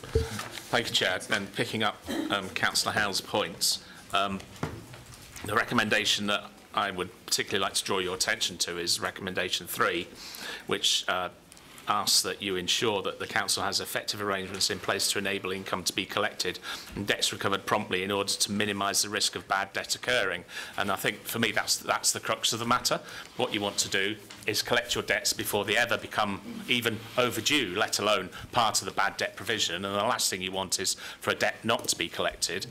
Thank you, Chair. And picking up Councillor Hale's points, the recommendation that I would particularly like to draw your attention to is recommendation 3, which asks that you ensure that the council has effective arrangements in place to enable income to be collected and debts recovered promptly in order to minimise the risk of bad debt occurring. And I think for me that's the crux of the matter. What you want to do is collect your debts before they ever become even overdue, let alone part of the bad debt provision. And the last thing you want is for a debt not to be collected.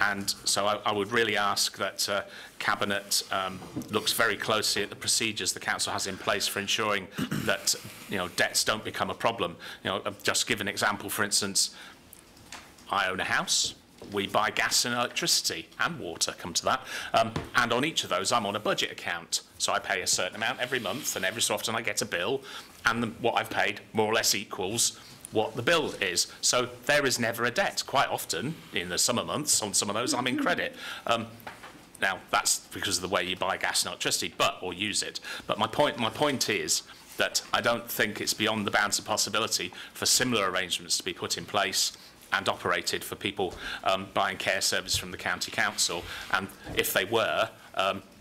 And so I would really ask that Cabinet looks very closely at the procedures the council has in place for ensuring that debts don't become a problem. Just give an example. For instance, I own a house. We buy gas and electricity and water, come to that. And on each of those, I'm on a budget account. So I pay a certain amount every month, and every so often I get a bill, and what I've paid more or less equals what the bill is. So there is never a debt. Quite often, in the summer months, on some of those, I'm in credit. Now, that's because of the way you buy gas and electricity, or use it. But my point is that I don't think it's beyond the bounds of possibility for similar arrangements to be put in place and operated for people buying care service from the county council. And if they were,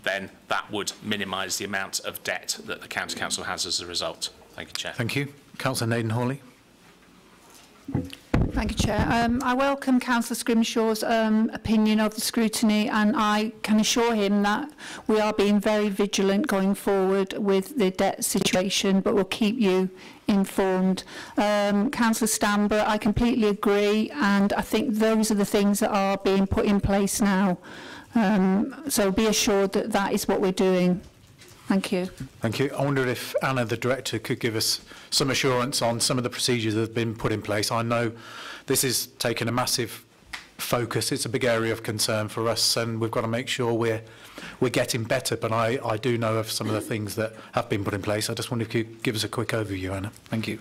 then that would minimise the amount of debt that the county council has as a result. Thank you, Chair. Thank you. Councillor Naden-Hawley. Thank you, Chair. I welcome Councillor Scrimshaw's opinion of the scrutiny, and I can assure him that we are being very vigilant going forward with the debt situation, but we'll keep you informed. Councillor Stamber, I completely agree, and I think those are the things that are being put in place now. So be assured that that is what we're doing. Thank you. Thank you. I wonder if Anna, the Director, could give us some assurance on some of the procedures that have been put in place. I know this has taken a massive focus. It's a big area of concern for us, and we've got to make sure we're getting better. But I do know of some of the things that have been put in place. I just wonder if you could give us a quick overview, Anna. Thank you.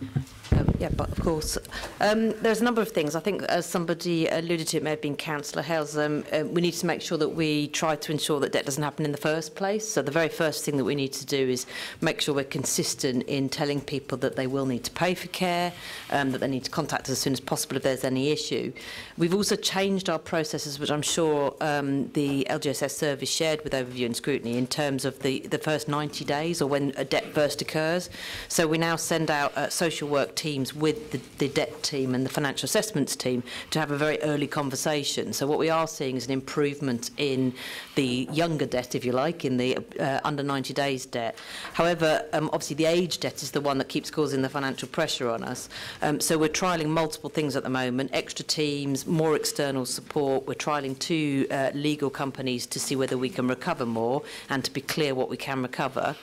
Yeah, but of course. There's a number of things. I think, as somebody alluded to, it may have been Councillor Hales, we need to make sure that we try to ensure that debt doesn't happen in the first place. So the very first thing that we need to do is make sure we're consistent in telling people that they will need to pay for care, that they need to contact us as soon as possible if there's any issue. We've also changed our processes, which I'm sure the LGSS service shared with Overview and Scrutiny, in terms of the first 90 days or when a debt first occurs. So we now send out social work teams with the debt team and the financial assessments team to have a very early conversation. So what we are seeing is an improvement in the younger debt, if you like, in the under 90 days debt. However, obviously the age debt is the one that keeps causing the financial pressure on us. So we're trialling multiple things at the moment: extra teams, more external support. We're trialling 2 legal companies to see whether we can recover more and to be clear what we can recover.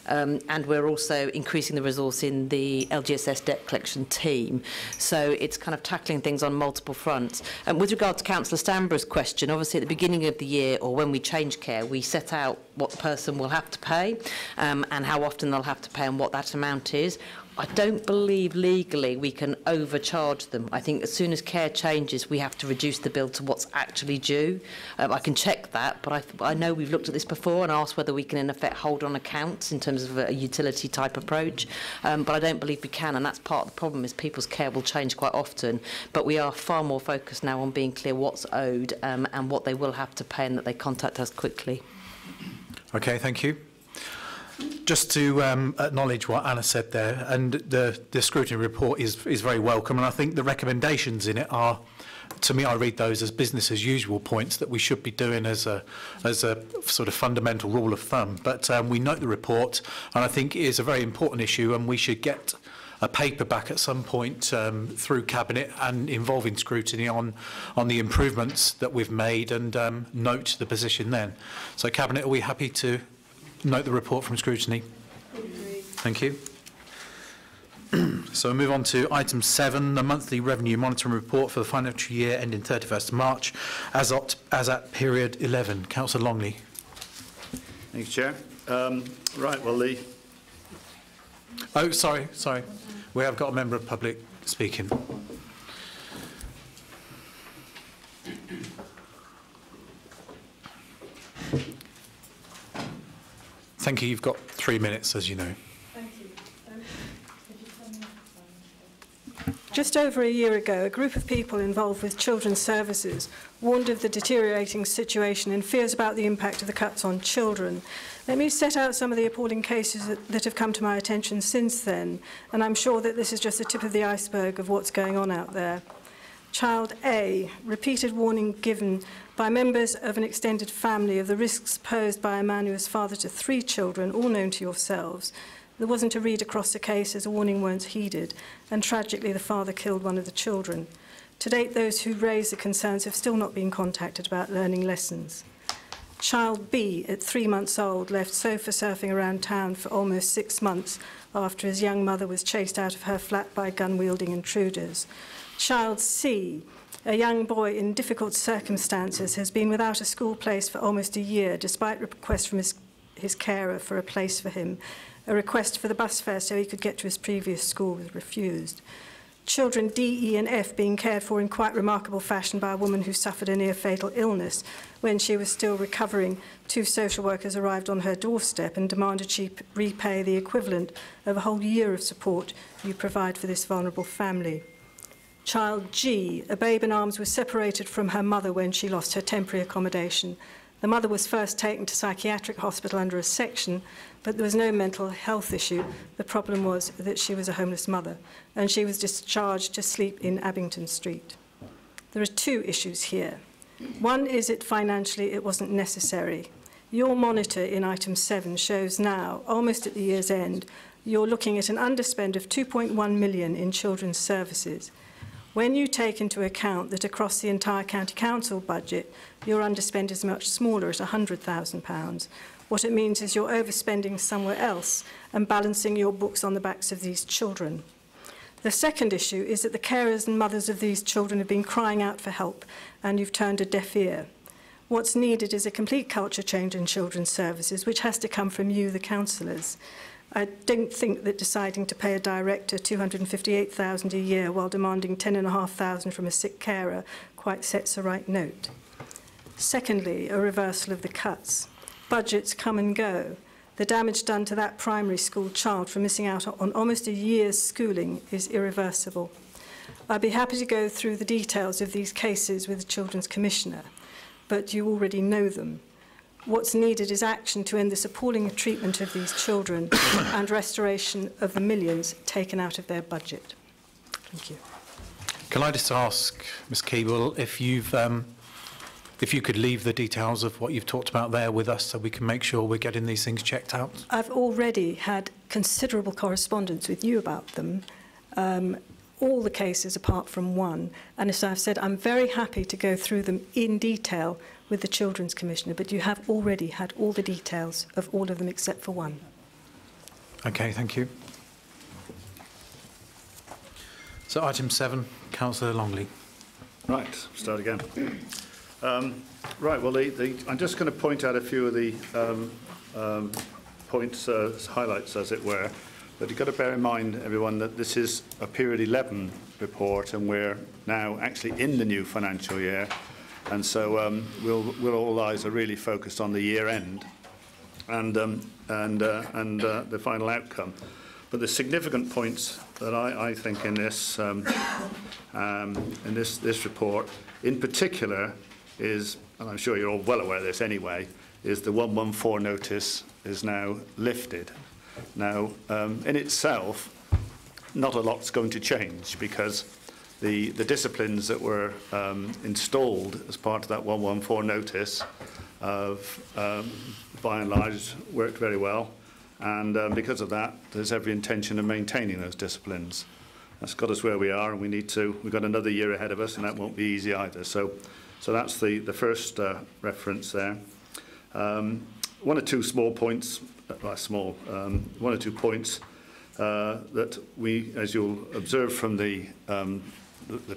And we're also increasing the resource in the LGSS debt collection team. So it's kind of tackling things on multiple fronts. And with regard to Councillor Stamber's question, obviously at the beginning of the year, or when we change care, we set out what the person will have to pay and how often they'll have to pay and what that amount is. I don't believe legally we can overcharge them. I think as soon as care changes, we have to reduce the bill to what's actually due. I can check that, but I know we've looked at this before and asked whether we can in effect hold on accounts in terms of a utility type approach, but I don't believe we can, and that's part of the problem, is people's care will change quite often. But we are far more focused now on being clear what's owed and what they will have to pay, and that they contact us quickly. Okay, thank you. Just to acknowledge what Anna said there, and the scrutiny report is very welcome, and I think the recommendations in it are, to me, I read those as business as usual points that we should be doing as a sort of fundamental rule of thumb. But we note the report, and I think it is a very important issue, and we should get a paper back at some point through Cabinet and involving scrutiny on the improvements that we've made, and note the position then. So Cabinet, are we happy to note the report from scrutiny? Thank you. So we'll move on to item 7, the monthly revenue monitoring report for the financial year ending 31st March, as at period 11. Councillor Longley. Thank you, Chair. Right, well, Oh, sorry. We have got a member of public speaking. Thank you. You've got 3 minutes, as you know. Thank you. Just over a year ago, a group of people involved with children's services warned of the deteriorating situation and fears about the impact of the cuts on children. Let me set out some of the appalling cases that have come to my attention since then, and I'm sure that this is just the tip of the iceberg of what's going on out there. Child A, repeated warning given by members of an extended family of the risks posed by a man who is father to 3 children, all known to yourselves. There wasn't a read across the case as the warning weren't heeded, and tragically the father killed one of the children. To date, those who raised the concerns have still not been contacted about learning lessons. Child B, at 3 months old, left sofa surfing around town for almost 6 months after his young mother was chased out of her flat by gun-wielding intruders. Child C, a young boy in difficult circumstances, has been without a school place for almost a year, despite requests from his carer for a place for him. A request for the bus fare so he could get to his previous school was refused. Children D, E and F being cared for in quite remarkable fashion by a woman who suffered a near-fatal illness. When she was still recovering, 2 social workers arrived on her doorstep and demanded she repay the equivalent of a whole year of support you provide for this vulnerable family. Child G, a babe in arms, was separated from her mother when she lost her temporary accommodation. The mother was first taken to psychiatric hospital under a section, but there was no mental health issue. The problem was that she was a homeless mother, and she was discharged to sleep in Abington Street. There are 2 issues here. One is that financially it wasn't necessary. Your monitor in item 7 shows now, almost at the year's end, you're looking at an underspend of 2.1 million in children's services. When you take into account that across the entire county council budget, your underspend is much smaller at £100,000, what it means is you're overspending somewhere else and balancing your books on the backs of these children. The second issue is that the carers and mothers of these children have been crying out for help, and you've turned a deaf ear. What's needed is a complete culture change in children's services, which has to come from you, the councillors. I don't think that deciding to pay a director £258,000 a year while demanding £10,500 from a sick carer quite sets the right note. Secondly, a reversal of the cuts. Budgets come and go. The damage done to that primary school child for missing out on almost a year's schooling is irreversible. I'd be happy to go through the details of these cases with the Children's Commissioner, but you already know them. What's needed is action to end this appalling treatment of these children and restoration of the millions taken out of their budget. Thank you. Can I just ask, Ms Keeble, if you could leave the details of what you've talked about there with us so we can make sure we're getting these things checked out? I've already had considerable correspondence with you about them, all the cases apart from one. And as I've said, I'm very happy to go through them in detail with the Children's Commissioner, but you have already had all the details of all of them except for one. Okay, thank you. So item 7, Councillor Longley. Right, start again. Right, well, I'm just going to point out a few of the points, highlights, as it were. But you've got to bear in mind, everyone, that this is a Period 11 report, and we're now actually in the new financial year. And so all eyes are really focused on the year end and the final outcome. But the significant points that I think in this report, in particular, is, and I'm sure you're all well aware of this anyway, is the 114 notice is now lifted. Now, in itself, not a lot's going to change because the disciplines that were installed as part of that 114 notice by and large worked very well, and because of that there's every intention of maintaining those disciplines. That's got us where we are, and we've got another year ahead of us, and that won't be easy either. So that's the first reference there. One or two small points, one or two points that we, as you'll observe from the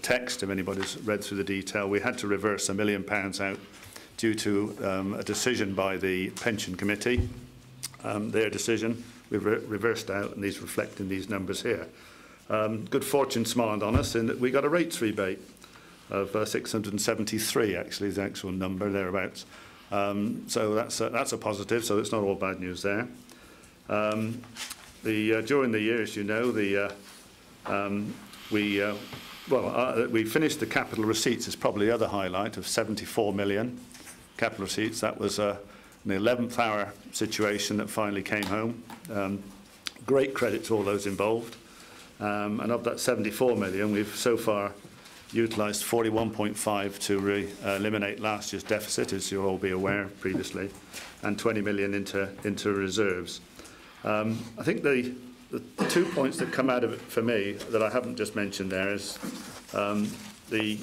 text, if anybody's read through the detail, we had to reverse £1 million out due to a decision by the Pension Committee. Their decision, we reversed out, and these reflect in these numbers here. Good fortune smiled on us in that we got a rates rebate of 673, actually, is the actual number, thereabouts. So that's a positive, so it's not all bad news there. During the year, as you know, we finished the capital receipts is probably the other highlight of 74 million capital receipts. That was an 11th hour situation that finally came home. Great credit to all those involved. And of that 74 million, we've so far utilised 41.5 to eliminate last year's deficit, as you'll all be aware previously, and 20 million into reserves. I think the 2 points that come out of it for me that I haven't just mentioned there is the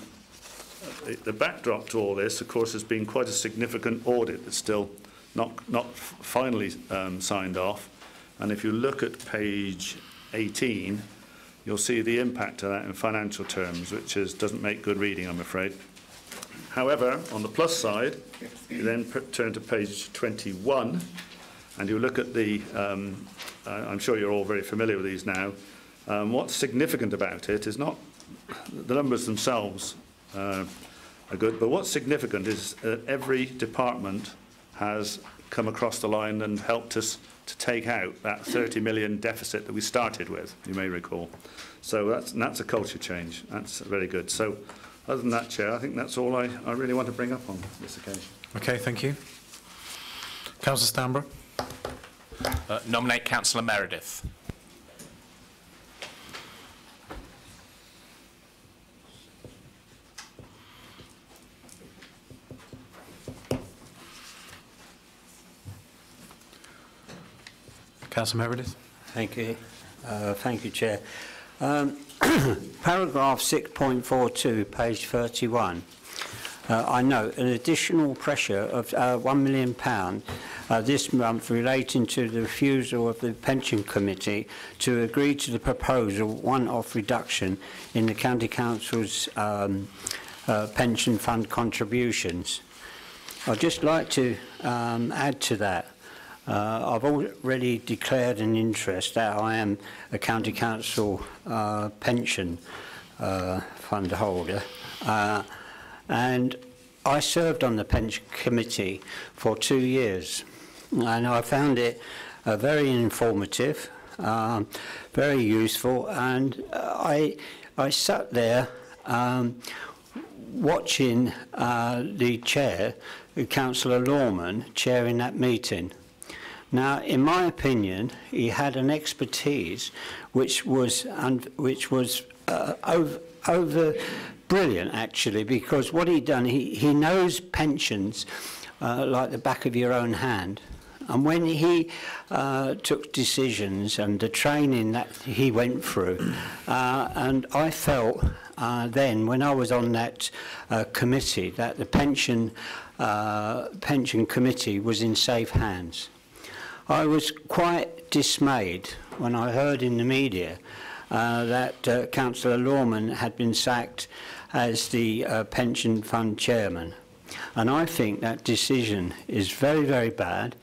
backdrop to all this, of course, has been quite a significant audit that's still not finally signed off. And if you look at page 18, you'll see the impact of that in financial terms, which doesn't make good reading, I'm afraid. However, on the plus side, you then turn to page 21, and you look at the, I'm sure you're all very familiar with these now. What's significant about it is not the numbers themselves are good, but what's significant is that every department has come across the line and helped us to take out that 30 million deficit that we started with, you may recall. So that's a culture change. That's very good. So other than that, Chair, I think that's all I really want to bring up on this occasion. Okay, thank you. Councillor Stanborough. Nominate Councillor Meredith. Councillor Meredith. Thank you. Thank you, Chair. Paragraph 6.42, page 31. I note an additional pressure of £1 million this month relating to the refusal of the Pension Committee to agree to the proposal one-off reduction in the County Council's pension fund contributions. I'd just like to add to that. I've already declared an interest that I am a County Council pension fund holder, and I served on the Pension Committee for 2 years, and I found it very informative, very useful, and I sat there watching the chair, Councillor Lawman, chairing that meeting. Now, in my opinion, he had an expertise which was over brilliant, actually, because what he'd done, he knows pensions like the back of your own hand. And when he took decisions and the training that he went through, and I felt then, when I was on that committee, that the pension committee was in safe hands. I was quite dismayed when I heard in the media that Councillor Lawman had been sacked as the pension fund chairman. And I think that decision is very, very bad.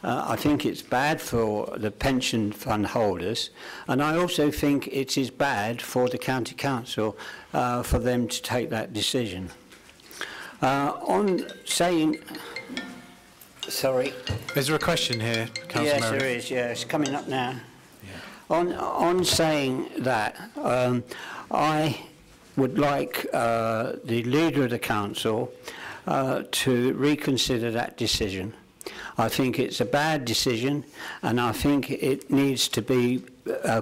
I think it's bad for the pension fund holders, and I also think it is bad for the County Council for them to take that decision. On saying... Sorry. Is there a question here, Councillor Yes, Meredith? there is. Yeah, it's coming up now. Yeah. On saying that, I would like the leader of the council to reconsider that decision. I think it's a bad decision, and I think it needs to be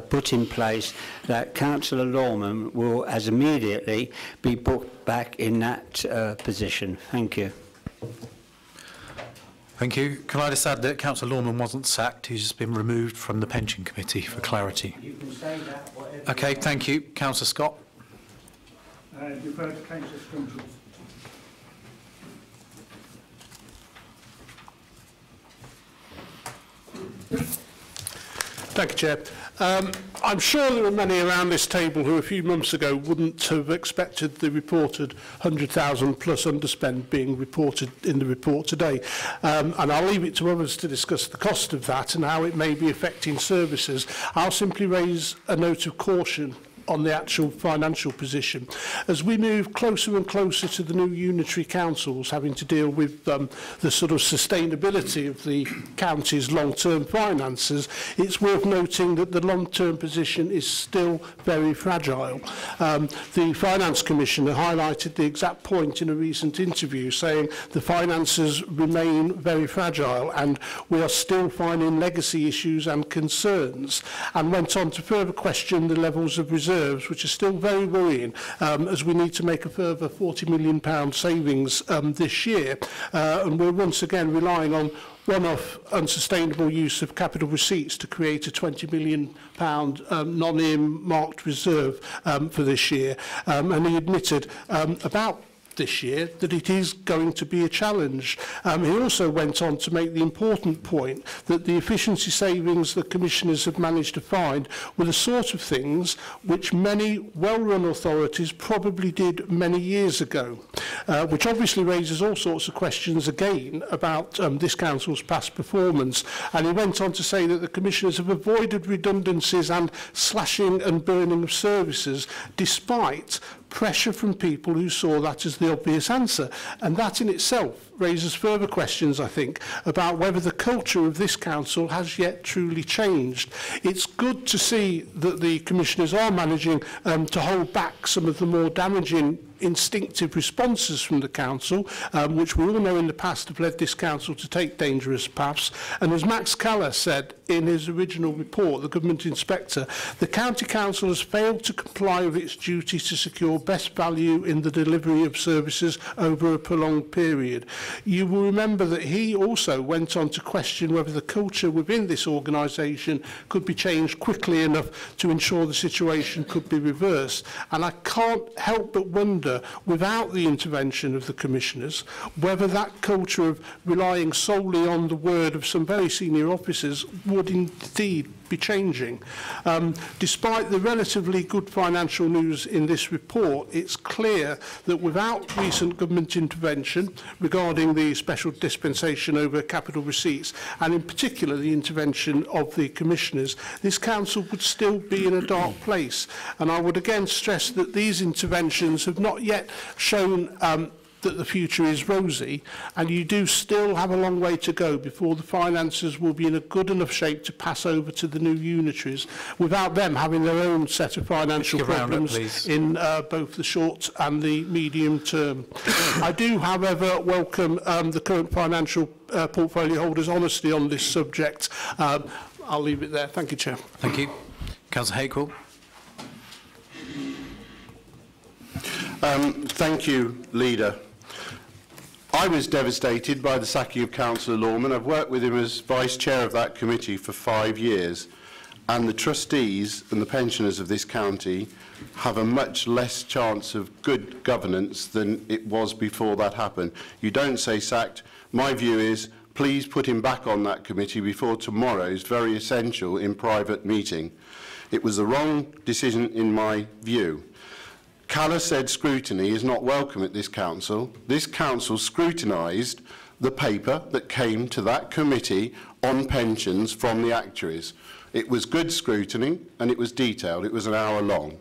put in place that Councillor Lawman will as immediately be put back in that position. Thank you. Thank you. Can I just add that Councillor Lawman wasn't sacked, he's just been removed from the Pension Committee for clarity. You can say that, whatever. Okay, thank you. Councillor Scott. Defer to Councillor Scrimshaw. Thank you, Chair. I'm sure there are many around this table who a few months ago wouldn't have expected the reported 100,000 plus underspend being reported in the report today. And I'll leave it to others to discuss the cost of that and how it may be affecting services. I'll simply raise a note of caution on the actual financial position. As we move closer and closer to the new unitary councils having to deal with the sort of sustainability of the county's long-term finances, it's worth noting that the long-term position is still very fragile. The Finance Commissioner highlighted the exact point in a recent interview, saying the finances remain very fragile and we are still finding legacy issues and concerns, and went on to further question the levels of reserves, which are still very worrying, as we need to make a further £40 million savings this year, and we're once again relying on one-off unsustainable use of capital receipts to create a £20 million non-earmarked reserve for this year, and he admitted about this year that it is going to be a challenge. He also went on to make the important point that the efficiency savings that commissioners have managed to find were the sort of things which many well-run authorities probably did many years ago, which obviously raises all sorts of questions again about this council's past performance. And he went on to say that the commissioners have avoided redundancies and slashing and burning of services despite pressure from people who saw that as the obvious answer. And that in itself raises further questions, I think, about whether the culture of this council has yet truly changed. It's good to see that the commissioners are managing to hold back some of the more damaging instinctive responses from the council, which we all know in the past have led this council to take dangerous paths. And as Max Caller said in his original report, the government inspector, the county council has failed to comply with its duty to secure best value in the delivery of services over a prolonged period. You will remember that he also went on to question whether the culture within this organisation could be changed quickly enough to ensure the situation could be reversed. And I can't help but wonder, without the intervention of the commissioners, whether that culture of relying solely on the word of some very senior officers would indeed be changing. Despite the relatively good financial news in this report, it's clear that without recent government intervention regarding the special dispensation over capital receipts, and in particular the intervention of the commissioners, this council would still be in a dark place. And I would again stress that these interventions have not yet shown that the future is rosy, and you do still have a long way to go before the finances will be in a good enough shape to pass over to the new unitaries without them having their own set of financial problems in both the short and the medium term. I do, however, welcome the current financial portfolio holders' honesty on this subject. I'll leave it there. Thank you, Chair. Thank you. Councillor Hakewell. Thank you, Leader. I was devastated by the sacking of Councillor Lorman. I've worked with him as Vice Chair of that committee for 5 years, and the trustees and the pensioners of this county have a much less chance of good governance than it was before that happened. You don't say sacked. My view is, please put him back on that committee before tomorrow's very essential in private meeting. It was the wrong decision in my view. Calla said scrutiny is not welcome at this council. This council scrutinised the paper that came to that committee on pensions from the actuaries. It was good scrutiny and it was detailed. It was an hour long,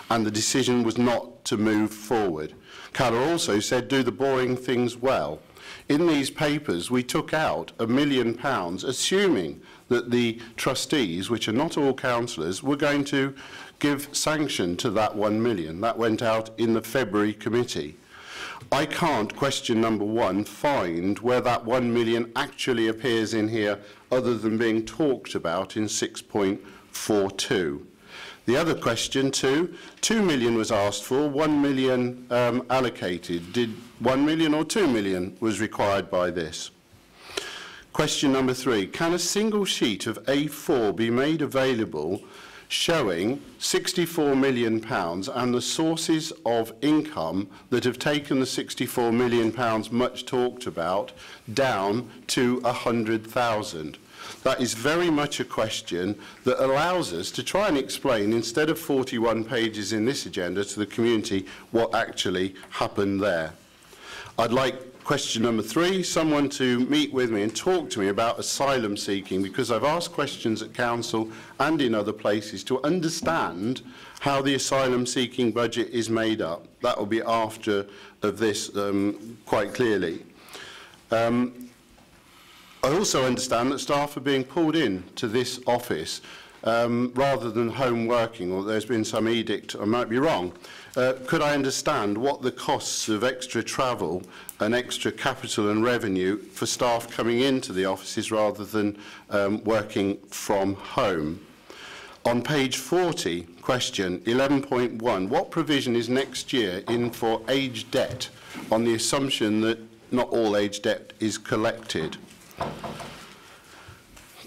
and the decision was not to move forward. Calla also said do the boring things well. In these papers we took out £1 million, assuming that the trustees, which are not all councillors, were going to give sanction to that 1 million. That went out in the February committee. I can't, question number one, find where that 1 million actually appears in here other than being talked about in 6.42. The other question, 2 million was asked for, 1 million allocated. Did 1 million or 2 million was required by this? Question number 3, can a single sheet of A4 be made available showing £64 million and the sources of income that have taken the £64 million much talked about down to 100,000? That is very much a question that allows us to try and explain, instead of 41 pages in this agenda, to the community what actually happened there. I'd like Question number 3, someone to meet with me and talk to me about asylum seeking, because I've asked questions at council and in other places to understand how the asylum seeking budget is made up. That will be after of this quite clearly. I also understand that staff are being pulled in to this office rather than home working, or there's been some edict, I might be wrong. Could I understand what the costs of extra travel and extra capital and revenue for staff coming into the offices rather than working from home? On page 40, question 11.1, what provision is next year in for age debt on the assumption that not all age debt is collected?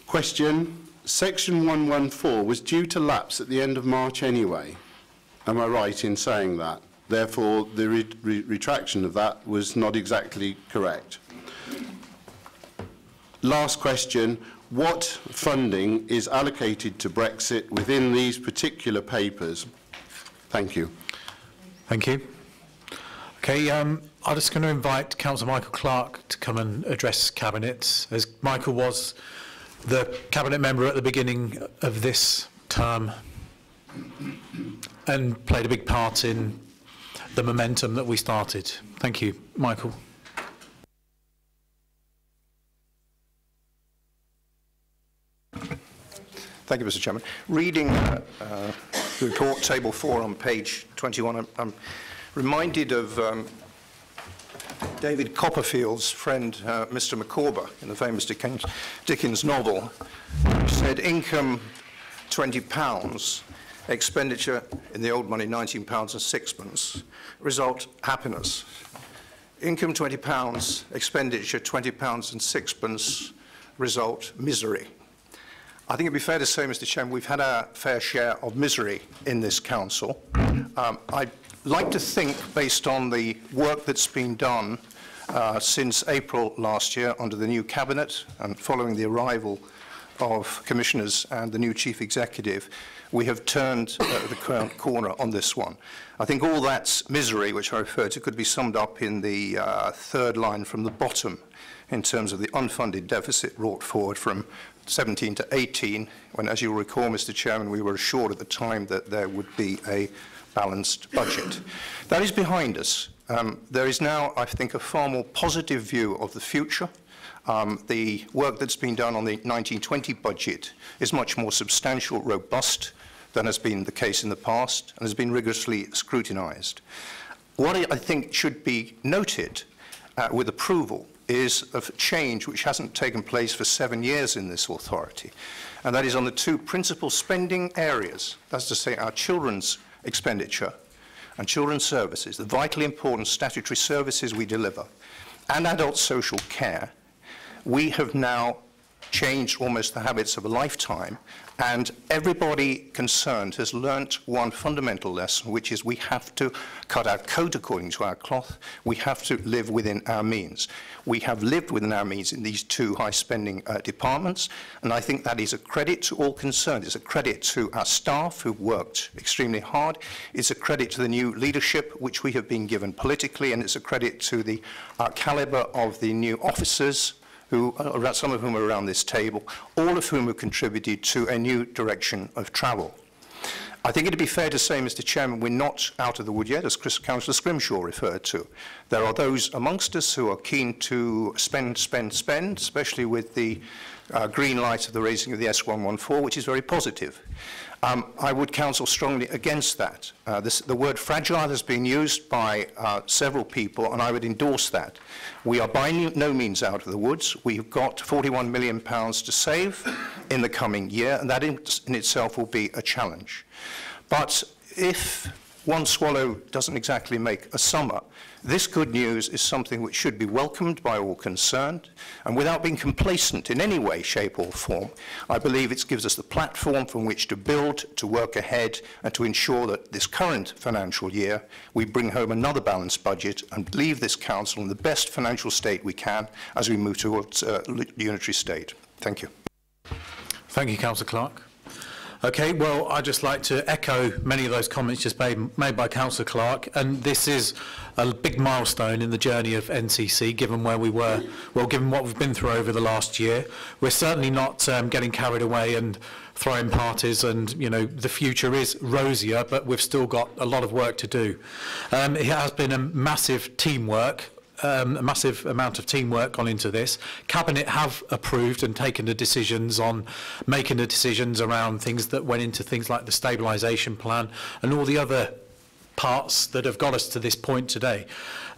Question, section 114 was due to lapse at the end of March anyway. Am I right in saying that? Therefore, the retraction of that was not exactly correct. Last question, what funding is allocated to Brexit within these particular papers? Thank you. Thank you. Okay, I'm just going to invite Councillor Michael Clark to come and address Cabinet, as Michael was the Cabinet member at the beginning of this term and played a big part in the momentum that we started. Thank you, Michael. Thank you, Mr. Chairman. Reading the report, table 4 on page 21, I'm reminded of David Copperfield's friend, Mr. Micawber, in the famous Dickens novel, who said income £20, expenditure in the old money £19 and 6pence, result happiness. Income £20, expenditure £20 and 6pence, result misery. I think it'd be fair to say, Mr. Chairman, we've had our fair share of misery in this council. I'd like to think, based on the work that's been done since April last year under the new cabinet and following the arrival of commissioners and the new chief executive, we have turned the corner on this one. I think all that misery, which I referred to, could be summed up in the third line from the bottom in terms of the unfunded deficit brought forward from 17 to 18, when, as you'll recall, Mr. Chairman, we were assured at the time that there would be a balanced budget. That is behind us. There is now, I think, a far more positive view of the future. The work that's been done on the 1920 budget is much more substantial, robust than has been the case in the past, and has been rigorously scrutinised. What I think should be noted with approval is of change which hasn't taken place for 7 years in this authority, and that is on the two principal spending areas, that's to say our children's expenditure and children's services, the vitally important statutory services we deliver, and adult social care. We have now changed almost the habits of a lifetime, and everybody concerned has learnt one fundamental lesson, which is we have to cut our coat according to our cloth. We have to live within our means. We have lived within our means in these two high-spending departments, and I think that is a credit to all concerned. It's a credit to our staff who worked extremely hard. It's a credit to the new leadership which we have been given politically, and it's a credit to the calibre of the new officers, who, some of whom are around this table, all of whom have contributed to a new direction of travel. I think it'd be fair to say, Mr. Chairman, we're not out of the wood yet, as Councillor Scrimshaw referred to. There are those amongst us who are keen to spend, especially with the green light of the raising of the S114, which is very positive. I would counsel strongly against that. The word fragile has been used by several people, and I would endorse that. We are by no means out of the woods. We've got £41 million to save in the coming year, and that in itself will be a challenge. But if one swallow doesn't exactly make a summer, this good news is something which should be welcomed by all concerned, and without being complacent in any way, shape or form, I believe it gives us the platform from which to build, to work ahead, and to ensure that this current financial year we bring home another balanced budget and leave this council in the best financial state we can as we move towards unitary state. Thank you. Thank you, Councillor Clark. Okay, well, I'd just like to echo many of those comments just made by Councillor Clark, and this is a big milestone in the journey of NCC, given where we were, well, given what we've been through over the last year. We're certainly not getting carried away and throwing parties, and, you know, the future is rosier, but we've still got a lot of work to do. It has been a massive teamwork. A massive amount of teamwork gone into this. Cabinet have approved and taken the decisions on making the decisions around things that went into things like the stabilisation plan and all the other parts that have got us to this point today.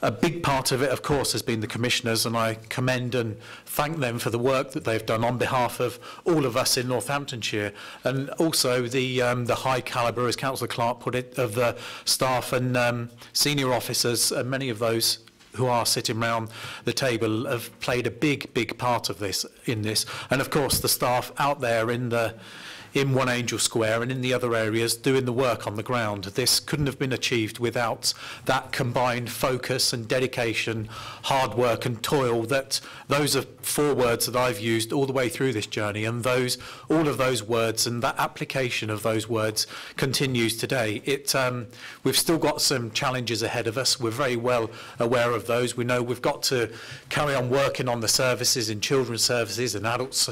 A big part of it, of course, has been the commissioners, and I commend and thank them for the work that they've done on behalf of all of us in Northamptonshire, and also the high calibre, as Councillor Clark put it, of the staff and senior officers, and many of those who are sitting around the table have played a big part of this and of course the staff out there in One Angel Square and in the other areas doing the work on the ground. This couldn't have been achieved without that combined focus and dedication, hard work and toil. That those are 4 words that I've used all the way through this journey, and all of those words and that application of those words continues today. We've still got some challenges ahead of us. We're very well aware of those. We know we've got to carry on working on the services in children's services and adult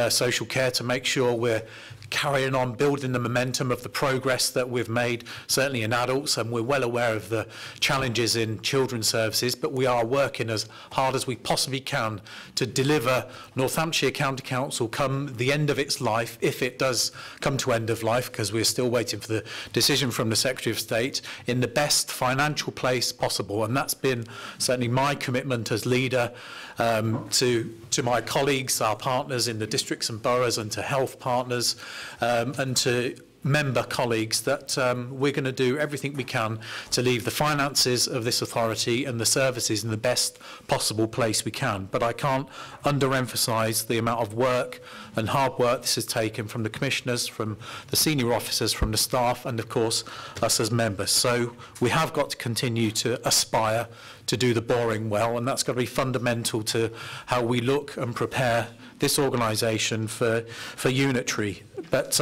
social care to make sure we're carrying on building the momentum of the progress that we've made, certainly in adults, and we're well aware of the challenges in children's services, but we are working as hard as we possibly can to deliver Northamptonshire County Council come the end of its life, if it does come to end of life, because we're still waiting for the decision from the Secretary of State, in the best financial place possible. And that's been certainly my commitment as leader to my colleagues, our partners in the districts and boroughs, and to health partners, and to member colleagues, that we're going to do everything we can to leave the finances of this authority and the services in the best possible place we can. But I can't underemphasise the amount of work and hard work this has taken from the commissioners, from the senior officers, from the staff, and of course us as members. So we have got to continue to aspire to do the boring well, and that's got to be fundamental to how we look and prepare this organisation for unitary. But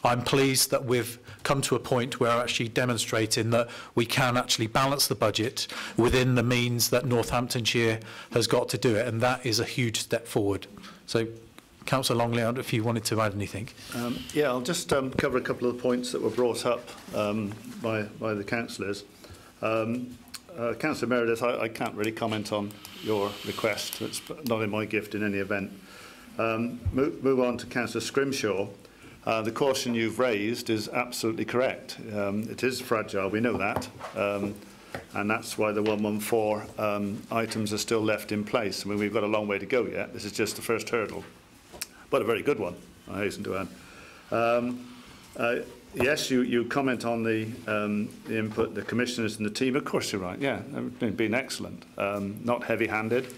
I'm pleased that we've come to a point where we're actually demonstrating that we can actually balance the budget within the means that Northamptonshire has got to do it, and that is a huge step forward. So, Councillor Longley, I don't know if you wanted to add anything. Yeah, I'll just cover a couple of the points that were brought up by the councillors. Councillor Meredith, I can't really comment on your request. It's not in my gift in any event. Move on to Councillor Scrimshaw. The caution you've raised is absolutely correct. It is fragile, we know that, and that's why the 114 items are still left in place. I mean, we've got a long way to go yet. This is just the first hurdle, but a very good one, I hasten to add. Yes, you comment on the input, the commissioners and the team. Of course you're right, yeah, they've been excellent. Not heavy-handed,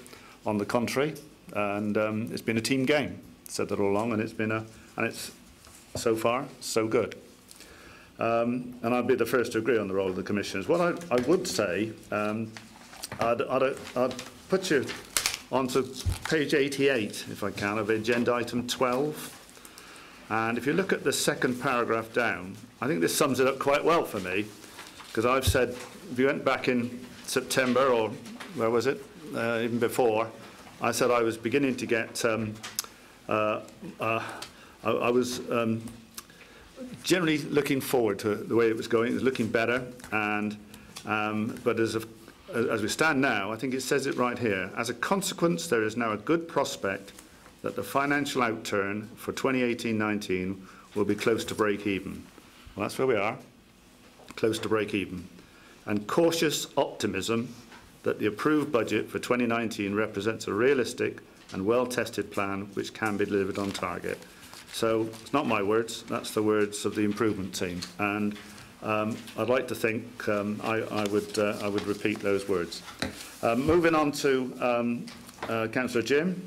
on the contrary, and it's been a team game. Said that all along, and it's so far so good. And I'd be the first to agree on the role of the commissioners. What I would say, I'd put you onto page 88, if I can, of agenda item 12. And if you look at the second paragraph down, I think this sums it up quite well for me, because I've said, if you went back in September, or where was it, even before, I said I was beginning to get, I was generally looking forward to the way it was going. It was looking better, and but as we stand now, I think it says it right here. As a consequence, there is now a good prospect that the financial outturn for 2018-19 will be close to break-even. Well, that's where we are, close to break-even. And cautious optimism that the approved budget for 2019 represents a realistic and well-tested plan which can be delivered on target. So it's not my words, that's the words of the improvement team. And I'd like to think I would repeat those words. Moving on to Councillor Jim.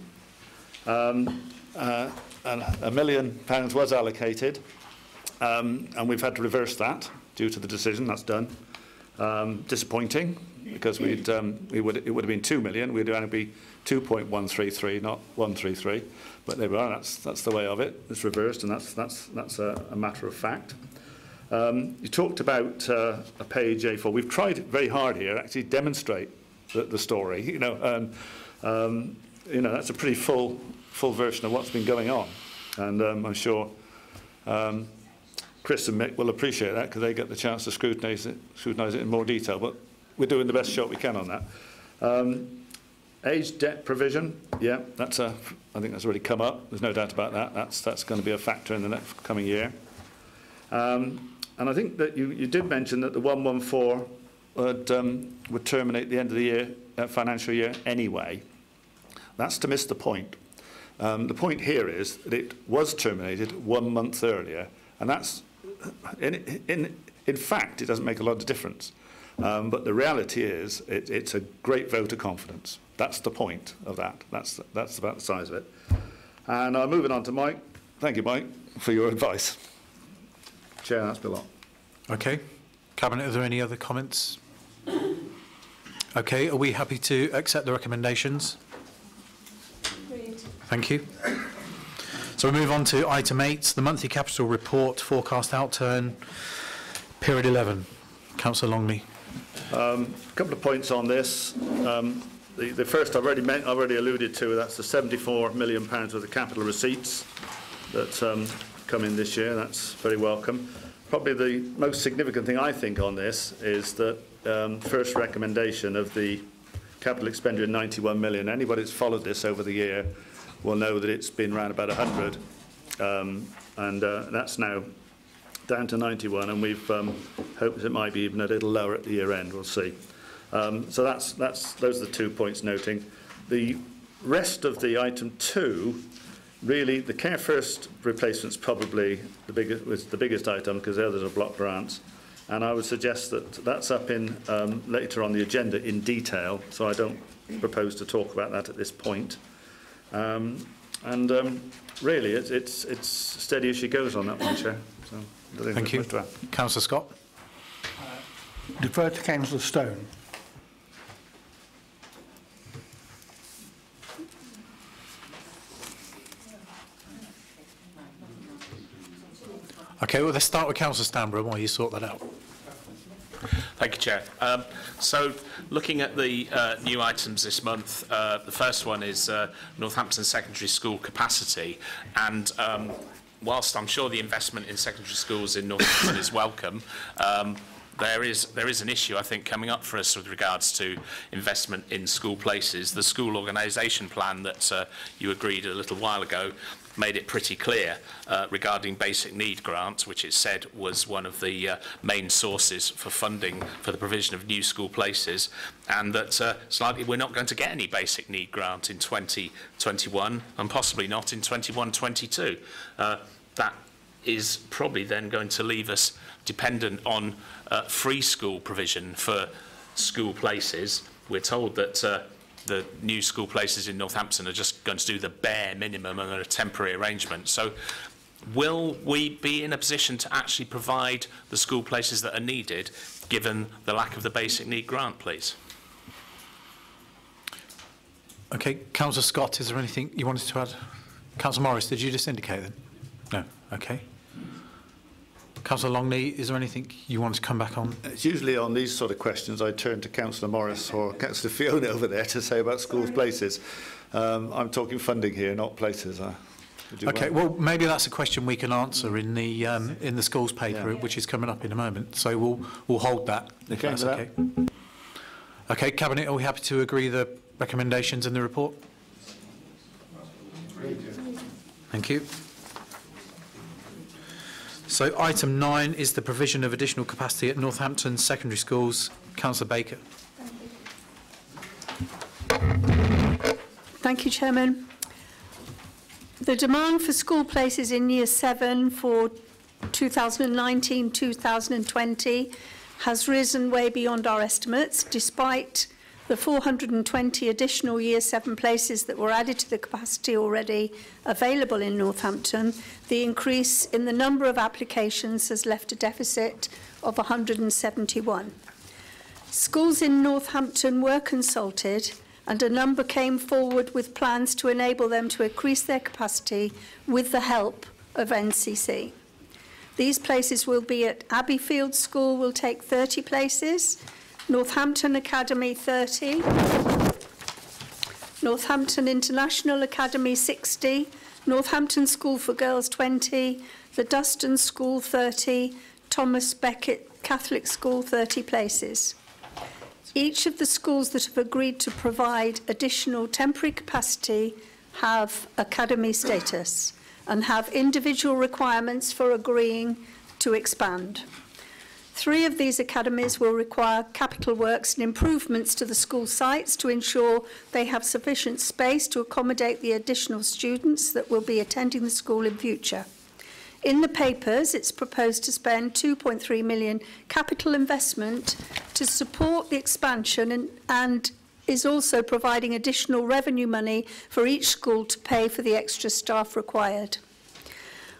And £1 million was allocated, and we've had to reverse that due to the decision. That's done. Disappointing, because it would have been 2 million. We'd only be 2.133, not 133. But there we are. That's the way of it. It's reversed, and that's a matter of fact. You talked about a page A4. We've tried very hard here to actually demonstrate the story. You know, that's a pretty full version of what's been going on, and I'm sure Chris and Mick will appreciate that because they get the chance to scrutinise it in more detail. But we're doing the best shot we can on that. Age debt provision, yeah, I think that's already come up. There's no doubt about that. That's going to be a factor in the next coming year. And I think that you did mention that the 114 would terminate the end of the year, financial year anyway. That's to miss the point. The point here is that it was terminated 1 month earlier, and that's in fact it doesn't make a lot of difference. But the reality is it's a great vote of confidence. That's the point of that. That's about the size of it. And moving on to Mike. Thank you, Mike, for your advice. Chair, that's been a lot. Okay. Cabinet, are there any other comments? Okay, are we happy to accept the recommendations? Agreed. Thank you. So we move on to item 8, the monthly capital report, forecast outturn, period 11. Councillor Longley. A couple of points on this. The first I've already alluded to, that's the £74 million worth of capital receipts that come in this year. That's very welcome. Probably the most significant thing I think on this is that first recommendation of the capital expenditure, 91 million. Anybody that's followed this over the year will know that it's been around about 100, and that's now down to 91, and we've hoped it might be even a little lower at the year end. We'll see. So those are the 2 points noting. The rest of the item 2, really, the Care First replacement's probably the biggest item because the others are block grants, and I would suggest that that's up in later on the agenda in detail. So I don't propose to talk about that at this point. Really, it's steady as she goes on that one, Chair. So, thank you. Councillor Scott. Defer to Councillor Stone. Okay, well, let's start with Councillor Stanborough while you sort that out. Thank you, Chair. So, looking at the new items this month, the first one is Northampton Secondary School capacity. And whilst I'm sure the investment in secondary schools in Northampton is welcome, there is an issue, I think, coming up for us with regards to investment in school places. The school organisation plan that you agreed a little while ago made it pretty clear regarding basic need grants, which it said was one of the main sources for funding for the provision of new school places, and that slightly we're not going to get any basic need grant in 2021 and possibly not in 21-22. That is probably then going to leave us dependent on free school provision for school places. We're told that the new school places in Northampton are just going to do the bare minimum and a temporary arrangement. So will we be in a position to actually provide the school places that are needed given the lack of the basic need grant, please? Okay, Councillor Scott, is there anything you wanted to add? Councillor Morris, did you just indicate then? No, okay. Councillor Longley, is there anything you want to come back on? It's usually on these sort of questions I turn to Councillor Morris or Councillor Fiona over there to say about schools places. I'm talking funding here, not places. Okay, well, maybe that's a question we can answer in the schools paper, which is coming up in a moment. So we'll hold that. If that's okay. Okay, Cabinet, are we happy to agree the recommendations in the report? Thank you. So item 9 is the provision of additional capacity at Northampton secondary schools. Councillor Baker. Thank you, Chairman. The demand for school places in Year 7 for 2019-2020 has risen way beyond our estimates, despite the 420 additional Year 7 places that were added to the capacity already available in Northampton. The increase in the number of applications has left a deficit of 171. Schools in Northampton were consulted and a number came forward with plans to enable them to increase their capacity with the help of NCC. These places will be at Abbeyfield School will take 30 places, Northampton Academy 30, Northampton International Academy 60, Northampton School for Girls 20, the Duston School 30, Thomas Becket Catholic School 30 places. Each of the schools that have agreed to provide additional temporary capacity have academy status and have individual requirements for agreeing to expand. 3 of these academies will require capital works and improvements to the school sites to ensure they have sufficient space to accommodate the additional students that will be attending the school in future. In the papers, it's proposed to spend 2.3 million capital investment to support the expansion and is also providing additional revenue money for each school to pay for the extra staff required.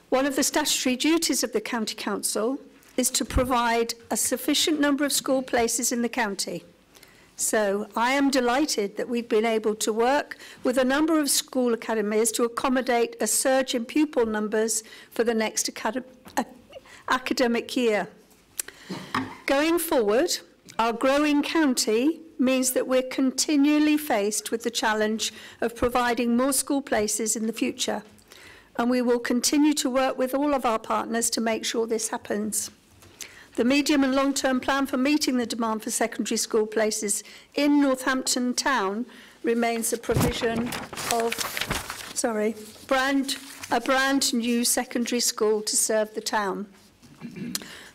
One of the statutory duties of the County Council is to provide a sufficient number of school places in the county. So I am delighted that we've been able to work with a number of school academies to accommodate a surge in pupil numbers for the next academic year. Going forward, our growing county means that we're continually faced with the challenge of providing more school places in the future, and we will continue to work with all of our partners to make sure this happens. The medium and long-term plan for meeting the demand for secondary school places in Northampton town remains a provision of, a brand new secondary school to serve the town.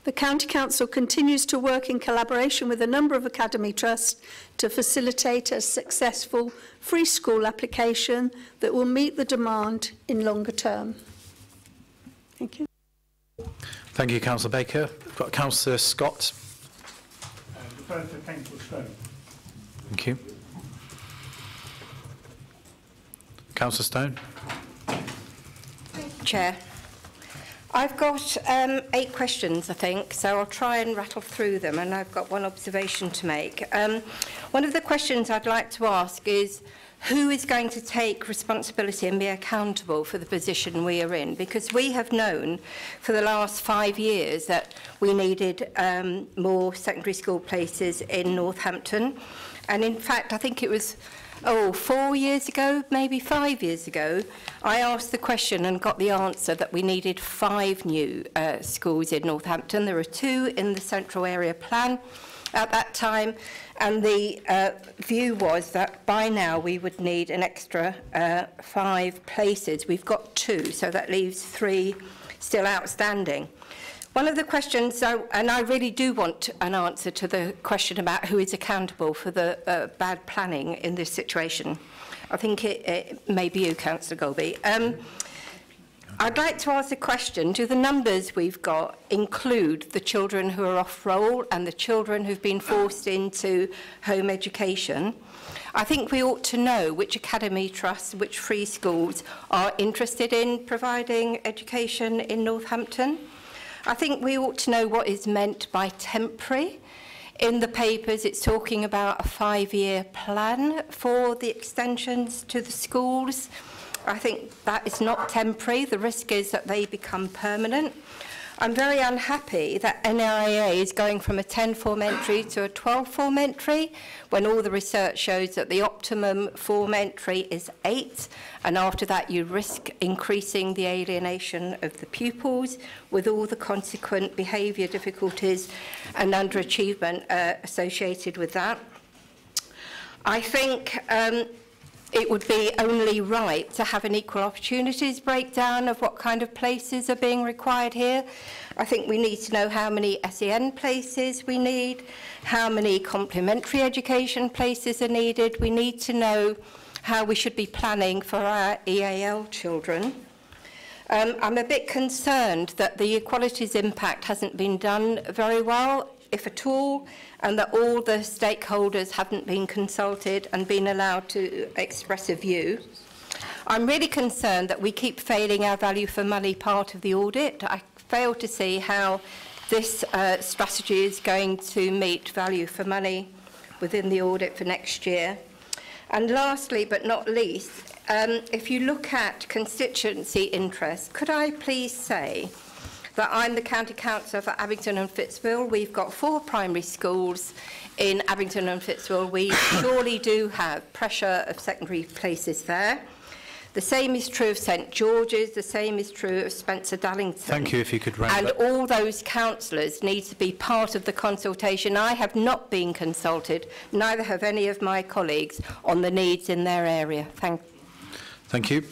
The County Council continues to work in collaboration with a number of academy trusts to facilitate a successful free school application that will meet the demand in longer term. Thank you. Thank you, Councillor Baker. We've got Councillor Scott. Refer to Councillor Stone. Thank you. Councillor Stone. Chair. I've got 8 questions, I think, so I'll try and rattle through them, and I've got one observation to make. One of the questions I'd like to ask is, who is going to take responsibility and be accountable for the position we are in? Because we have known for the last 5 years that we needed more secondary school places in Northampton. And in fact, I think it was 4 years ago, maybe 5 years ago, I asked the question and got the answer that we needed 5 new schools in Northampton. There are 2 in the central area plan at that time, and the view was that by now we would need an extra 5 places. We've got 2, so that leaves 3 still outstanding. One of the questions, and I really do want an answer to the question about who is accountable for the bad planning in this situation. I think it may be you, Councillor Golby. I'd like to ask a question. Do the numbers we've got include the children who are off-roll and the children who've been forced into home education? I think we ought to know which academy trusts, which free schools are interested in providing education in Northampton. I think we ought to know what is meant by temporary. In the papers, it's talking about a 5-year plan for the extensions to the schools. I think that is not temporary. The risk is that they become permanent. I'm very unhappy that NIA is going from a 10-form entry to a 12-form entry when all the research shows that the optimum form entry is 8, and after that you risk increasing the alienation of the pupils with all the consequent behaviour difficulties and underachievement associated with that. I think it would be only right to have an equal opportunities breakdown of what kind of places are being required here. I think we need to know how many SEN places we need, how many complementary education places are needed. We need to know how we should be planning for our EAL children. I'm a bit concerned that the equalities impact hasn't been done very well, if at all, and that all the stakeholders haven't been consulted and been allowed to express a view. I'm really concerned that we keep failing our value for money part of the audit. I fail to see how this strategy is going to meet value for money within the audit for next year. And lastly, but not least, if you look at constituency interest, could I please say that I'm the County Councillor for Abington and Fitzroy. We've got 4 primary schools in Abington and Fitzroy. We surely do have pressure of secondary places there. The same is true of St George's, the same is true of Spencer Dallington. Thank you, if you could round And up. all those councillors need to be part of the consultation. I have not been consulted, neither have any of my colleagues, on the needs in their area. Thank you.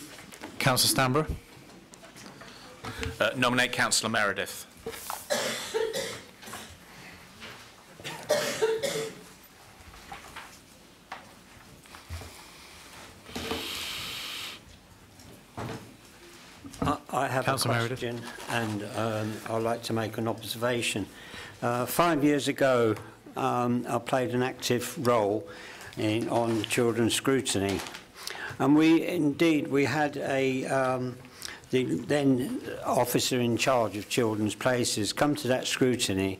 Councillor Stanborough. Nominate Councillor Meredith. I have Councillor a question, and I'd like to make an observation. 5 years ago, I played an active role on children's scrutiny, and we had a the then officer in charge of children's places come to that scrutiny,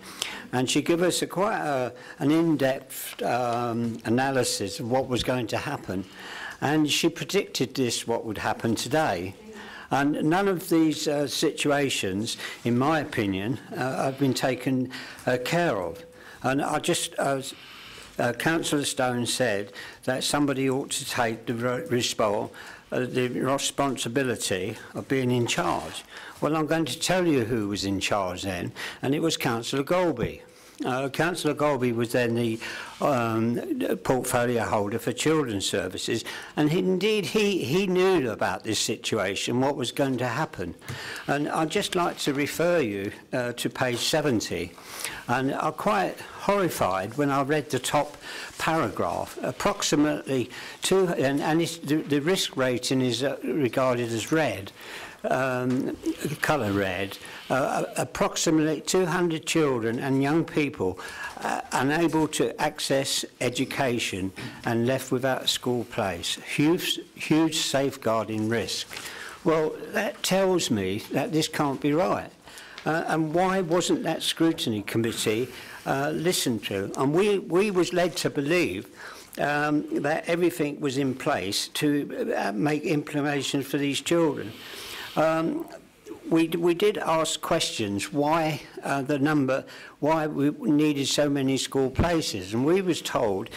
and she gave us an in-depth analysis of what was going to happen, and she predicted what would happen today. And none of these situations, in my opinion, have been taken care of. And I just, Councillor Stone said that somebody ought to take the responsibility of being in charge. Well, I'm going to tell you who was in charge then, and it was Councillor Golby. Councillor Golby was then the portfolio holder for children's services, and he knew about this situation, what was going to happen. And I'd just like to refer you to page 70, and I'm quite horrified when I read the top paragraph. Approximately the risk rating is regarded as red. Colour red, approximately 200 children and young people unable to access education and left without a school place. Huge safeguarding risk. Well, that tells me that this can't be right. And why wasn't that scrutiny committee listened to? And we was led to believe that everything was in place to make implementations for these children. We did ask questions why why we needed so many school places, and we was told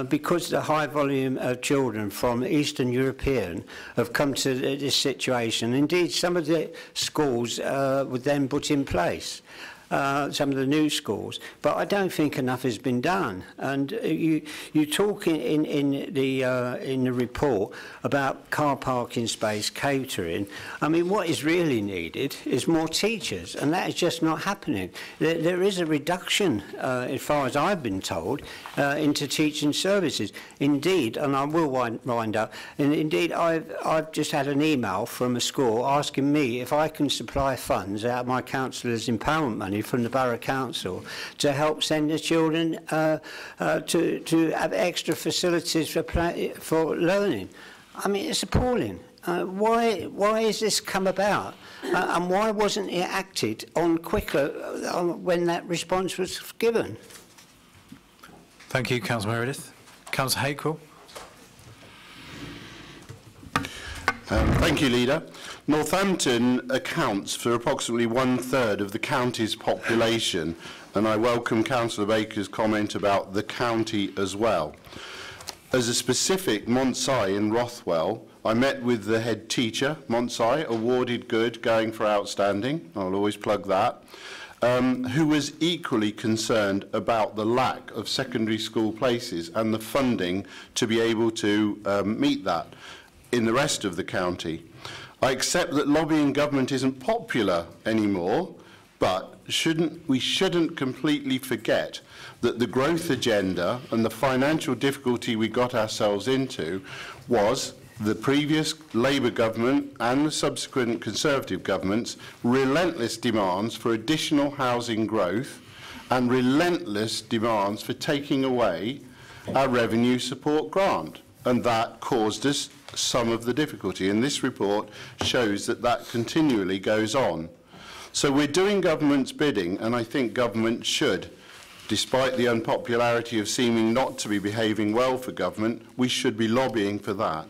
because the high volume of children from Eastern European have come to this situation. Indeed, some of the schools were then put in place. Some of the new schools, but I don't think enough has been done. And you talk in the report about car parking space, catering. I mean, what is really needed is more teachers, and that is just not happening. There is a reduction, as far as I've been told, into teaching services. Indeed, and I will wind up. And indeed, I've just had an email from a school asking me if I can supply funds out of my councillors' empowerment money from the Borough Council to help send the children to have extra facilities for learning. I mean, it's appalling. Why has this come about? And why wasn't it acted on quicker when that response was given? Thank you, Councillor Meredith. Councillor Hakewell. Thank you, Leader. Northampton accounts for approximately 1/3 of the county's population, and I welcome Councillor Baker's comment about the county as well. As a specific, Montsai in Rothwell, I met with the head teacher, Montsai, awarded good, going for outstanding, I'll always plug that, who was equally concerned about the lack of secondary school places and the funding to be able to meet that in the rest of the county. I accept that lobbying government isn't popular anymore, but we shouldn't completely forget that the growth agenda and the financial difficulty we got ourselves into was the previous Labour government and the subsequent Conservative government's relentless demands for additional housing growth and relentless demands for taking away our revenue support grant. And that caused us some of the difficulty. And this report shows that that continually goes on. So we're doing government's bidding, and I think government should. Despite the unpopularity of seeming not to be behaving well for government, we should be lobbying for that.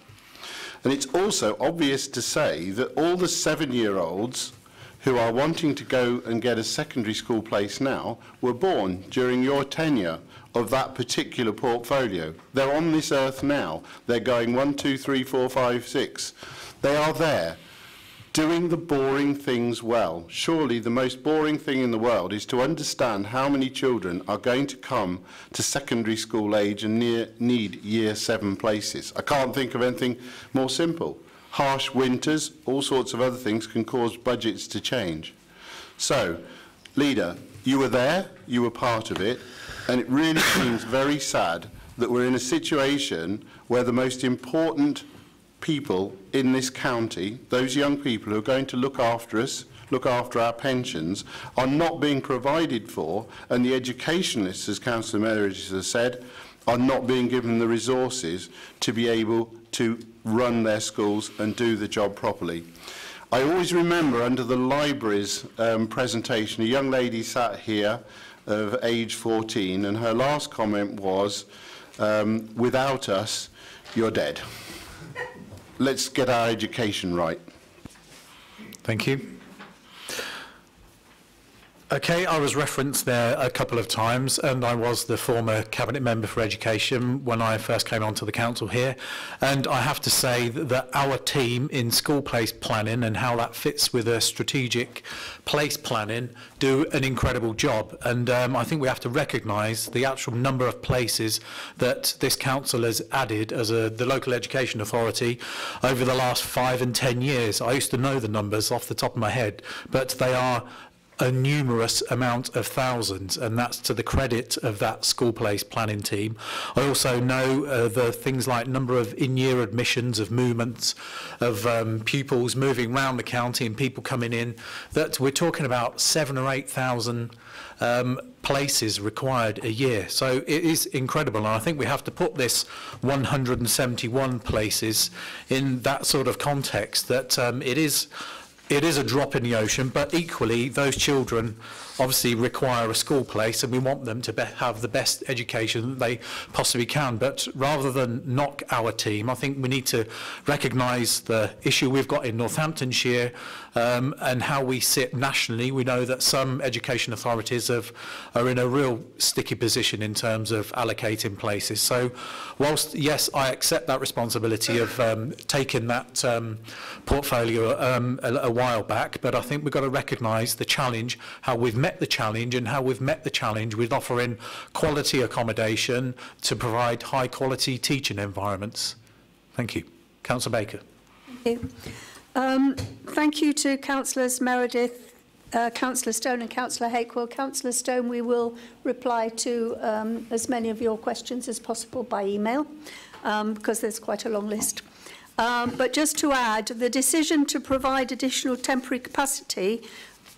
And it's also obvious to say that all the 7-year-olds who are wanting to go and get a secondary school place now were born during your tenure of that particular portfolio. They're on this earth now. They're going 1, 2, 3, 4, 5, 6. They are there, doing the boring things well. Surely the most boring thing in the world is to understand how many children are going to come to secondary school age and need year 7 places. I can't think of anything more simple. Harsh winters, all sorts of other things can cause budgets to change. So, Leader, you were there, you were part of it, and it really seems very sad that we're in a situation where the most important people in this county, those young people who are going to look after us, look after our pensions, are not being provided for, and the educationalists, as Councillor Meredith has said, are not being given the resources to be able to run their schools and do the job properly. I always remember under the library's presentation, a young lady sat here of age 14, and her last comment was, without us, you're dead. Let's get our education right. Thank you. Okay, I was referenced there a couple of times, and I was the former Cabinet Member for Education when I first came onto the council here. And I have to say that our team in school place planning and how that fits with a strategic place planning do an incredible job. And I think we have to recognise the actual number of places that this council has added as the local education authority over the last 5 and 10 years. I used to know the numbers off the top of my head, but they are a numerous amount of thousands, and that's to the credit of that school place planning team. I also know the things like number of in-year admissions, of movements, of pupils moving around the county and people coming in, that we're talking about 7,000 or 8,000 places required a year. So it is incredible, and I think we have to put this 171 places in that sort of context, that it is a drop in the ocean, but equally those children obviously require a school place, and we want them to have the best education that they possibly can. But rather than knock our team, I think we need to recognise the issue we've got in Northamptonshire and how we sit nationally. We know that some education authorities are in a real sticky position in terms of allocating places. So whilst, yes, I accept that responsibility of taking that portfolio a while back, but I think we've got to recognise the challenge, how we've met the challenge, and how we've met the challenge with offering quality accommodation to provide high quality teaching environments. Thank you. Councillor Baker. Thank you. Thank you to Councillors Meredith, Councillor Stone and Councillor Hakewell. Councillor Stone, we will reply to as many of your questions as possible by email because there's quite a long list. But just to add, the decision to provide additional temporary capacity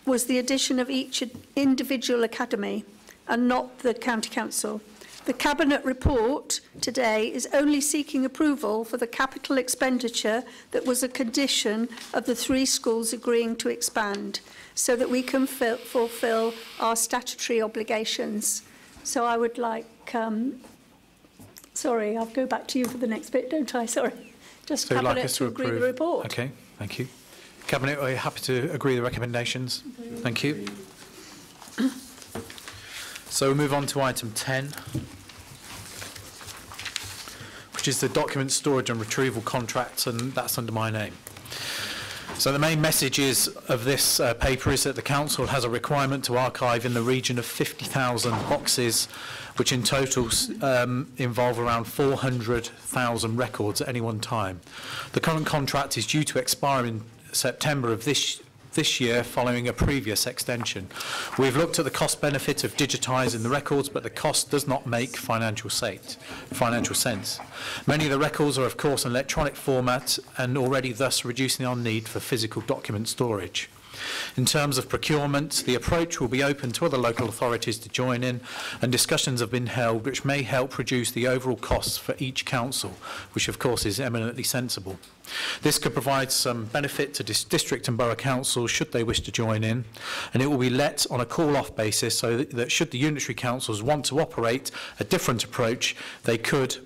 was the addition of each individual academy and not the County Council. The Cabinet report today is only seeking approval for the capital expenditure that was a condition of the 3 schools agreeing to expand, so that we can fulfil our statutory obligations. So I would like, sorry, I'll go back to you for the next bit, don't I? Sorry. Just so Cabinet like us to agree approve the report. Okay, thank you. Cabinet, are you happy to agree the recommendations? Thank you. So we'll move on to item 10, which is the document storage and retrieval contracts, and that's under my name. So the main message of this paper is that the Council has a requirement to archive in the region of 50,000 boxes, which in total involve around 400,000 records at any one time. The current contract is due to expire in September of this year, following a previous extension. We've looked at the cost benefit of digitising the records, but the cost does not make financial sense. Many of the records are of course in electronic format and already thus reducing our need for physical document storage. In terms of procurement, the approach will be open to other local authorities to join in, and discussions have been held which may help reduce the overall costs for each council, which of course is eminently sensible. This could provide some benefit to district and borough councils should they wish to join in, and it will be let on a call-off basis so that should the unitary councils want to operate a different approach, they could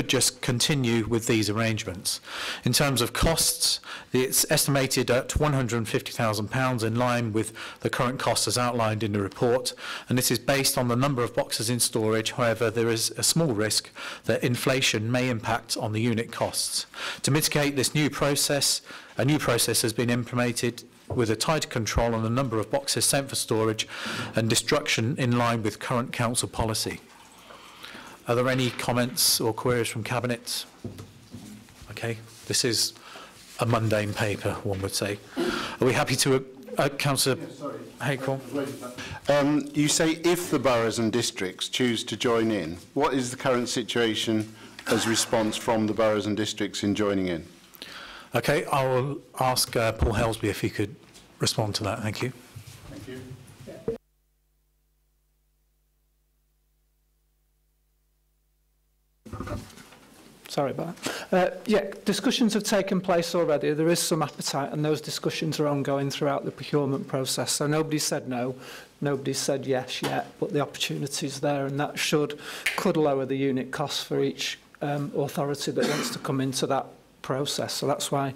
just continue with these arrangements. In terms of costs, it's estimated at £150,000 in line with the current costs as outlined in the report, and this is based on the number of boxes in storage. However, there is a small risk that inflation may impact on the unit costs. To mitigate this new process, a new process has been implemented with a tighter control on the number of boxes sent for storage and destruction in line with current council policy. Are there any comments or queries from Cabinet? Okay, this is a mundane paper, one would say. Are we happy to, Councillor Haycroft? You say if the boroughs and districts choose to join in, what is the current situation as response from the boroughs and districts in joining in? Okay, I will ask Paul Helsby if he could respond to that. Thank you. Thank you. Sorry about that. Yeah, discussions have taken place already. There is some appetite, and those discussions are ongoing throughout the procurement process. So nobody's said no, nobody's said yes yet, but the opportunity is there, and that could lower the unit costs for each authority that wants to come into that process. So that's why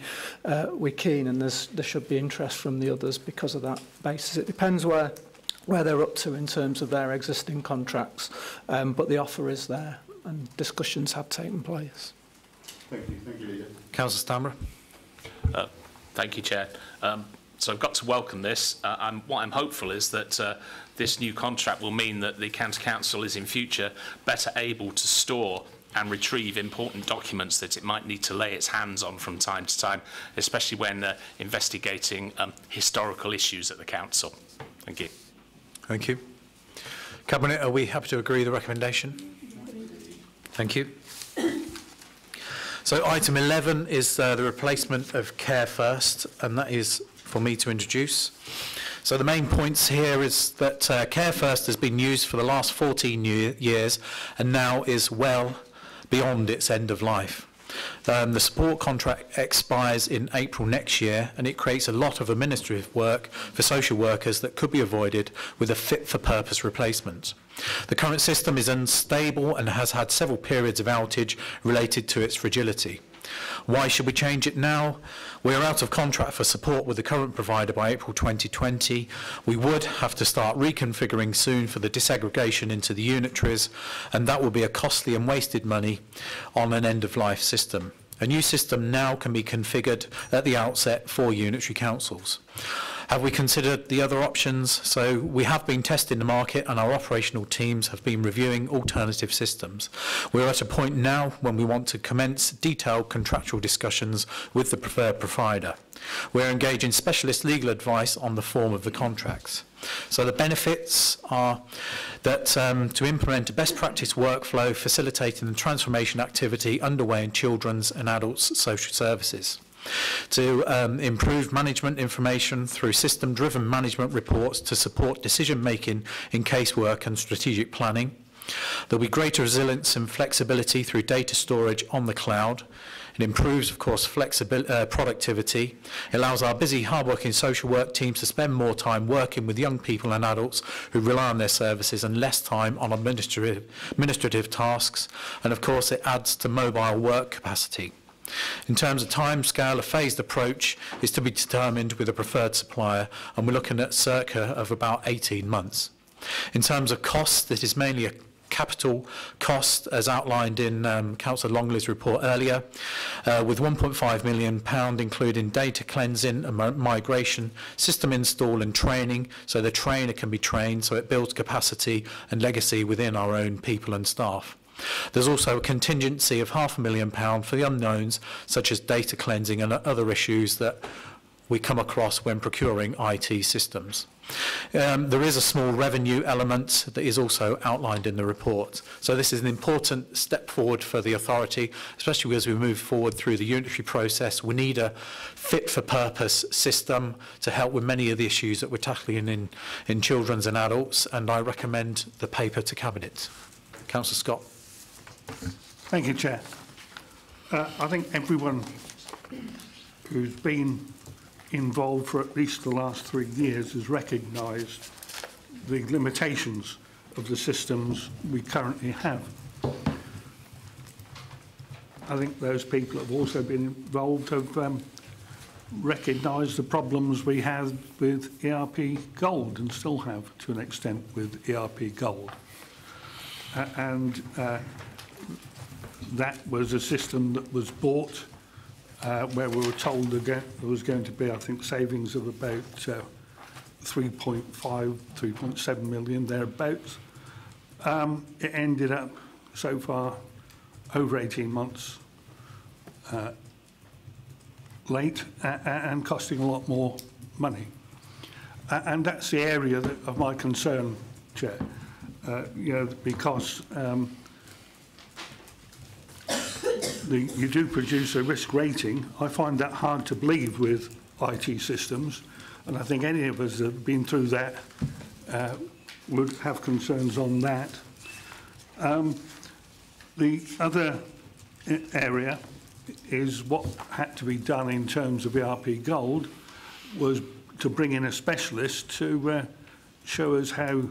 we're keen, and there should be interest from the others because of that basis. It depends where they're up to in terms of their existing contracts, but the offer is there, and discussions have taken place. Thank you. Thank you, Leader. Councillor Stanborough. Thank you, Chair. So I've got to welcome this. What I'm hopeful is that this new contract will mean that the County Council is in future better able to store and retrieve important documents that it might need to lay its hands on from time to time, especially when investigating historical issues at the Council. Thank you. Thank you. Cabinet, are we happy to agree with the recommendation? Thank you. So item 11 is the replacement of Care First, and that is for me to introduce. So the main points here is that Care First has been used for the last 14 years and now is well beyond its end of life. The support contract expires in April next year, and it creates a lot of administrative work for social workers that could be avoided with a fit-for-purpose replacement. The current system is unstable and has had several periods of outage related to its fragility. Why should we change it now? We are out of contract for support with the current provider by April 2020. We would have to start reconfiguring soon for the disaggregation into the unitaries, and that will be a costly and wasted money on an end-of-life system. A new system now can be configured at the outset for unitary councils. Have we considered the other options? So we have been testing the market, and our operational teams have been reviewing alternative systems. We're at a point now when we want to commence detailed contractual discussions with the preferred provider. We're engaging specialist legal advice on the form of the contracts. So the benefits are that to implement a best practice workflow facilitating the transformation activity underway in children's and adults' social services. To improve management information through system-driven management reports to support decision-making in casework and strategic planning. There'll be greater resilience and flexibility through data storage on the cloud. It improves, of course, productivity. It allows our busy, hard-working social work teams to spend more time working with young people and adults who rely on their services and less time on administrative tasks. And, of course, it adds to mobile work capacity. In terms of timescale, a phased approach is to be determined with a preferred supplier, and we're looking at circa of about 18 months. In terms of cost, this is mainly a capital cost as outlined in Councillor Longley's report earlier, with £1.5 million including data cleansing and migration, system install and training, so the trainer can be trained so it builds capacity and legacy within our own people and staff. There's also a contingency of £500,000 for the unknowns, such as data cleansing and other issues that we come across when procuring IT systems. There is a small revenue element that is also outlined in the report. So this is an important step forward for the authority, especially as we move forward through the unitary process. We need a fit-for-purpose system to help with many of the issues that we're tackling in children's and adults, and I recommend the paper to Cabinet. Councillor Scott. Thank you, Chair. I think everyone who's been involved for at least the last 3 years has recognised the limitations of the systems we currently have. I think those people have also been involved have recognised the problems we had with ERP Gold and still have to an extent with ERP Gold. That was a system that was bought where we were told there was going to be, I think, savings of about 3.5, 3.7 million, thereabouts. It ended up, so far, over 18 months late and costing a lot more money. And that's the area of my concern, Chair, because you do produce a risk rating. I find that hard to believe with IT systems, and I think any of us that have been through that would have concerns on that. The other area is what had to be done in terms of ERP Gold was to bring in a specialist to show us how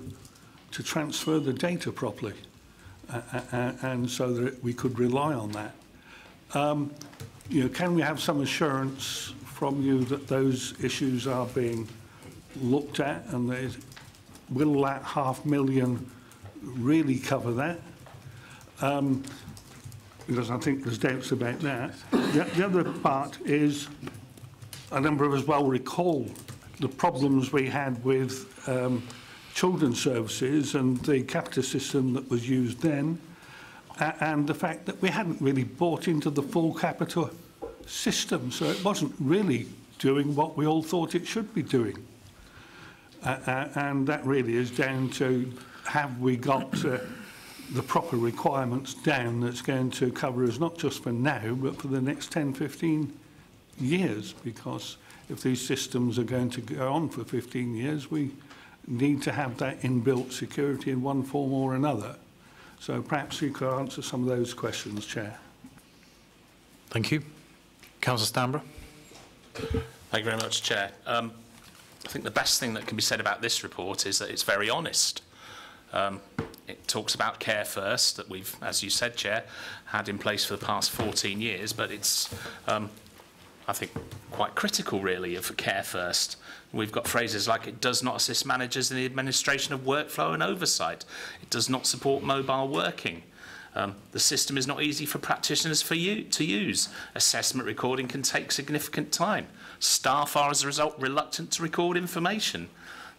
to transfer the data properly, and so that we could rely on that. Can we have some assurance from you that those issues are being looked at, and will that $500,000 really cover that? Because I think there's doubts about that. The other part is a number of us well recall the problems we had with children's services and the capita system that was used then, and the fact that we hadn't really bought into the full capita system, so it wasn't really doing what we all thought it should be doing. And that really is down to, have we got the proper requirements down that's going to cover us not just for now, but for the next 10, 15 years, because if these systems are going to go on for 15 years, we need to have that inbuilt security in one form or another. So perhaps you could answer some of those questions, Chair. Thank you. Councillor Stamborough. Thank you very much, Chair. I think the best thing that can be said about this report is that it's very honest. It talks about Care First, that we've, as you said, Chair, had in place for the past 14 years, but it's, I think, quite critical, really, of Care First. We've got phrases like, it does not assist managers in the administration of workflow and oversight. It does not support mobile working. The system is not easy for practitioners to use. Assessment recording can take significant time. Staff are, as a result, reluctant to record information.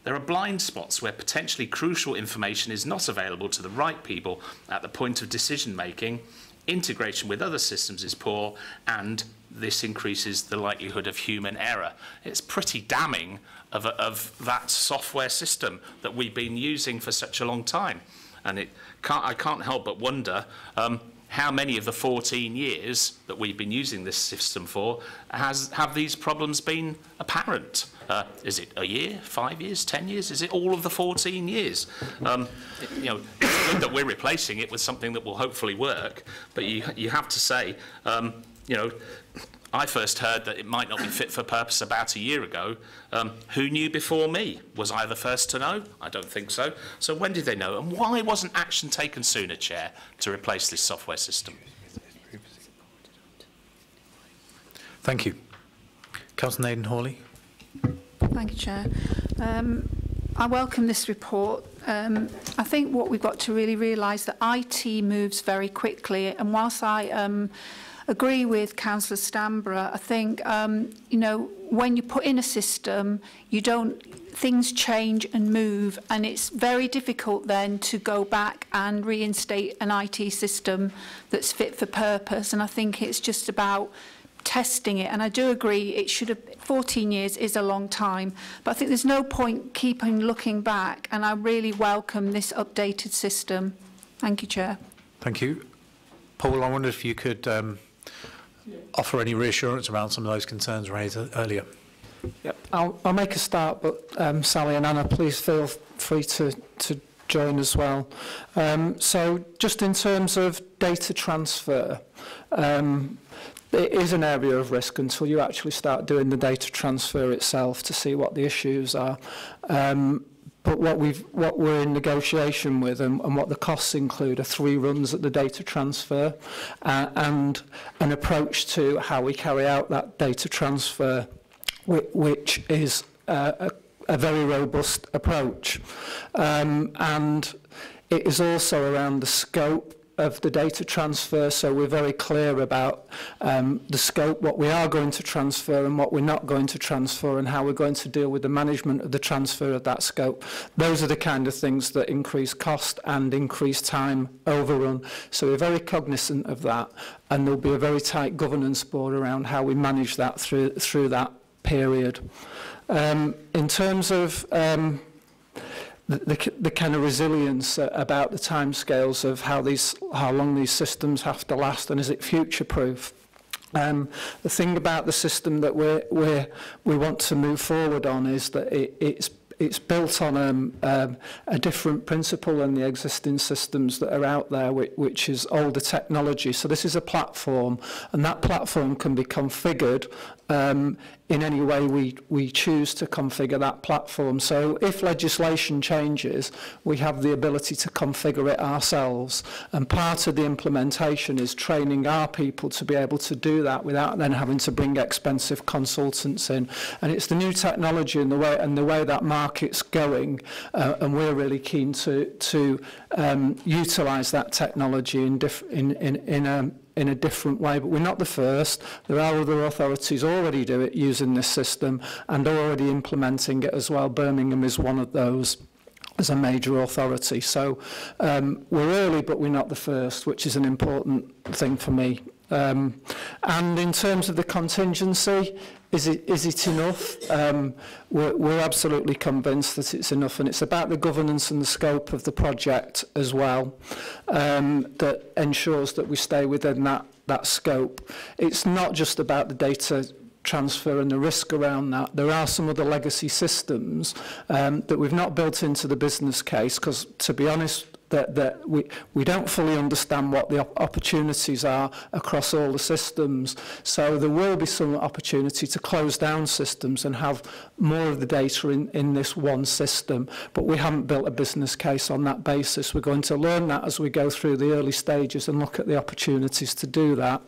There are blind spots where potentially crucial information is not available to the right people at the point of decision making. Integration with other systems is poor, and this increases the likelihood of human error. It's pretty damning of that software system that we've been using for such a long time. And I can't help but wonder how many of the 14 years that we've been using this system for have these problems been apparent? Is it a year, 5 years, 10 years? Is it all of the 14 years? It's good that we're replacing it with something that will hopefully work, but you have to say, I first heard that it might not be fit for purpose about a year ago. Who knew before me? Was I the first to know? I don't think so. So when did they know? And why wasn't action taken sooner, Chair, to replace this software system? Thank you. Councillor Naden-Hawley. Thank you, Chair. I welcome this report. I think what we've got to really realise that IT moves very quickly, and whilst I agree with Councillor Stamborough, I think when you put in a system, things change and move, and it's very difficult then to go back and reinstate an IT system that's fit for purpose. And I think it's just about testing it, and I do agree it should have 14 years is a long time, but I think there's no point keeping looking back, and I really welcome this updated system. Thank you, Chair. Thank you. Paul, I wonder if you could offer any reassurance around some of those concerns raised earlier. Yep. I'll make a start, but Sally and Anna, please feel free to join as well. So just in terms of data transfer, it is an area of risk until you actually start doing the data transfer itself to see what the issues are. But what we're in negotiation with and what the costs include are 3 runs at the data transfer and an approach to how we carry out that data transfer, which is a very robust approach. And it is also around the scope of the data transfer, so we're very clear about the scope, what we are going to transfer and what we're not going to transfer, and how we're going to deal with the management of the transfer of that scope. Those are the kind of things that increase cost and increase time overrun. So we're very cognizant of that, and there'll be a very tight governance board around how we manage that through that period. In terms of the kind of resilience about the timescales of how long these systems have to last, and is it future-proof? The thing about the system that we want to move forward on is that it's built on a different principle than the existing systems that are out there, which is older technology. So this is a platform, and that platform can be configured in any way we choose to configure that platform. So if legislation changes, we have the ability to configure it ourselves. And part of the implementation is training our people to be able to do that without then having to bring expensive consultants in. And it's the new technology and the way that market's going, and we're really keen to utilise that technology in a different way, but we're not the first. There are other authorities already do it using this system and already implementing it as well. Birmingham is one of those as a major authority. So we're early, but we're not the first, which is an important thing for me. And in terms of the contingency, is it enough? We're absolutely convinced that it's enough, and it's about the governance and the scope of the project as well that ensures that we stay within that scope. It's not just about the data transfer and the risk around that. There are some other legacy systems that we've not built into the business case because, to be honest, that we don't fully understand what the opportunities are across all the systems. So there will be some opportunity to close down systems and have more of the data in this one system. But we haven't built a business case on that basis. We're going to learn that as we go through the early stages and look at the opportunities to do that,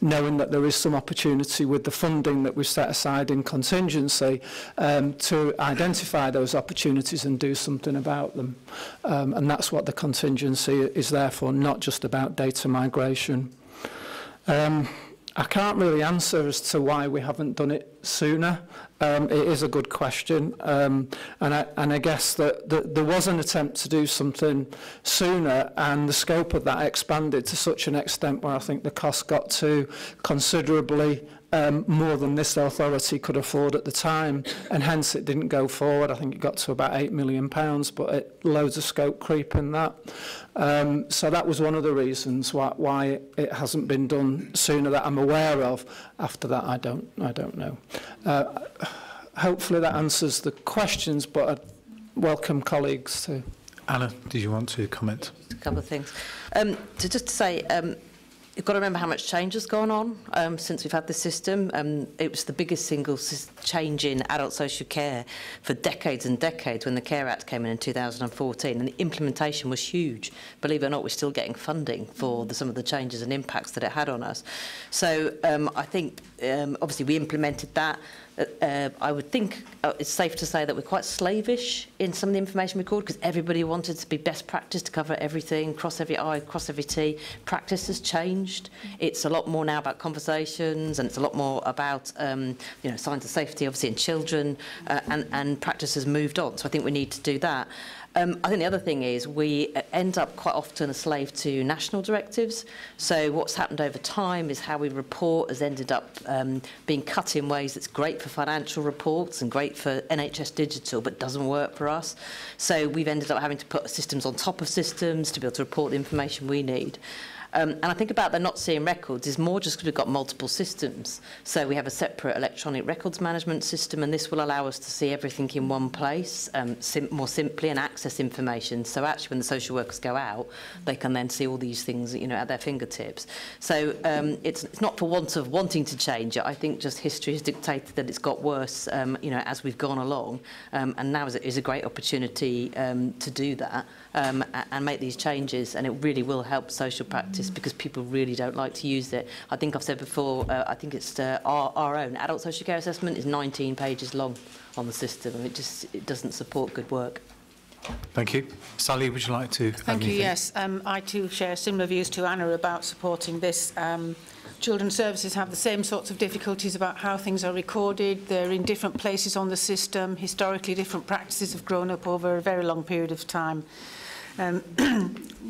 knowing that there is some opportunity with the funding that we've set aside in contingency to identify those opportunities and do something about them. And that's what the contingency is there for, not just about data migration. I can't really answer as to why we haven't done it sooner. It is a good question, and I guess that there was an attempt to do something sooner, and the scope of that expanded to such an extent where I think the cost got to considerably more than this authority could afford at the time, and hence it didn't go forward. I think it got to about £8 million, but loads of scope creep in that. So that was one of the reasons why it hasn't been done sooner that I'm aware of. After that, I don't know. Hopefully that answers the questions, but I'd welcome colleagues to. Anna, did you want to comment? Just a couple of things. Just to say, you've got to remember how much change has gone on since we've had this system. It was the biggest single change in adult social care for decades and decades when the Care Act came in 2014, and the implementation was huge. Believe it or not, we're still getting funding for some of the changes and impacts that it had on us. So I think, obviously, we implemented that. I would think it's safe to say that we're quite slavish in some of the information we record because everybody wanted to be best practice to cover everything, cross every I, cross every T. Practice has changed. It's a lot more now about conversations, and it's a lot more about signs of safety, obviously, in children, and practice has moved on. So I think we need to do that. I think the other thing is we end up quite often a slave to national directives. So what's happened over time is how we report has ended up being cut in ways that's great for financial reports and great for NHS Digital, but doesn't work for us. So we've ended up having to put systems on top of systems to be able to report the information we need. And I think about the not seeing records is more just because we've got multiple systems. So we have a separate electronic records management system, and this will allow us to see everything in one place more simply and access information. So actually when the social workers go out, they can then see all these things, you know, at their fingertips. So it's not for want of wanting to change it. I think just history has dictated that it's got worse, you know, as we've gone along. And now is a great opportunity to do that and make these changes, and it really will help social practice because people really don't like to use it. I think I've said before, I think it's our own adult social care assessment is 19 pages long on the system, and it doesn't support good work. Thank you. Sally, would you like to? Thank you, yes. I too share similar views to Anna about supporting this. Children's services have the same sorts of difficulties about how things are recorded. They're in different places on the system. Historically, different practices have grown up over a very long period of time.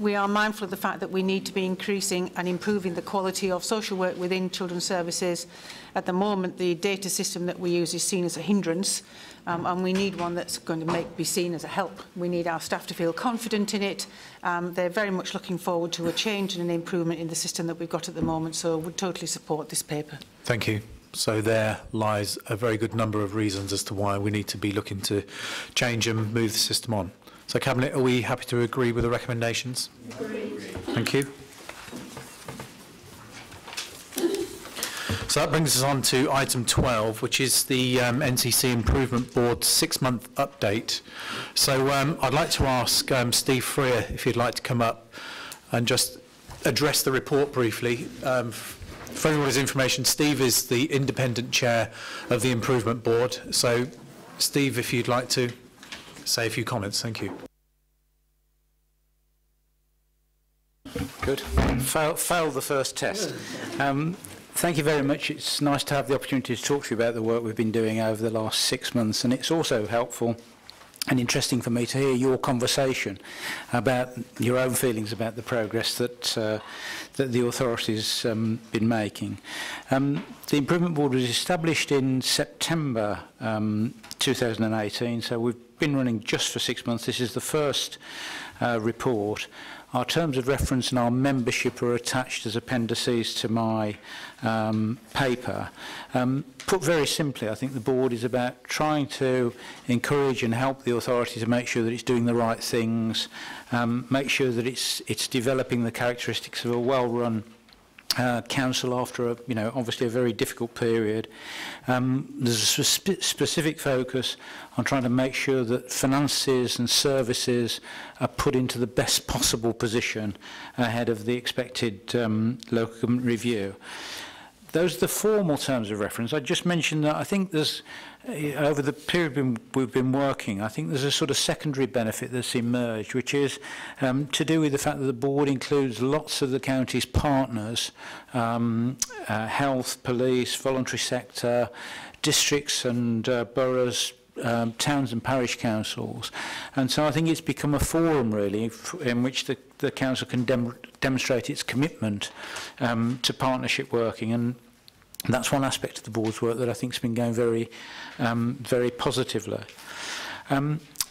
We are mindful of the fact that we need to be increasing and improving the quality of social work within children's services. At the moment, the data system that we use is seen as a hindrance, and we need one that's going to be seen as a help. We need our staff to feel confident in it. They're very much looking forward to a change and an improvement in the system that we've got at the moment, so would totally support this paper. Thank you. So there lies a very good number of reasons as to why we need to be looking to change and move the system on. So, Cabinet, are we happy to agree with the recommendations? Agreed. Thank you. So that brings us on to item 12, which is the NCC Improvement Board's 6-month update. So I'd like to ask Steve Freer if he'd like to come up and just address the report briefly. For everyone's information, Steve is the independent chair of the Improvement Board. So, Steve, if you'd like to say a few comments. Thank you. Good. Failed the first test. Thank you very much. It's nice to have the opportunity to talk to you about the work we've been doing over the last 6 months, and it's also helpful and interesting for me to hear your conversation about your own feelings about the progress that that the authorities been making. The Improvement Board was established in September 2018, so we've been running just for 6 months. This is the first report. Our terms of reference and our membership are attached as appendices to my paper. Put very simply, I think the board is about trying to encourage and help the authority to make sure that it's doing the right things, make sure that it's developing the characteristics of a well-run council after obviously a very difficult period. There's a specific focus on trying to make sure that finances and services are put into the best possible position ahead of the expected local government review. Those are the formal terms of reference. I just mentioned that I think there's, over the period we've been working, I think there's a sort of secondary benefit that's emerged, which is to do with the fact that the board includes lots of the county's partners, health, police, voluntary sector, districts and boroughs, towns and parish councils. And so I think it's become a forum, really, in which the council can demonstrate its commitment to partnership working, and that's one aspect of the board's work that I think has been going very, very positively.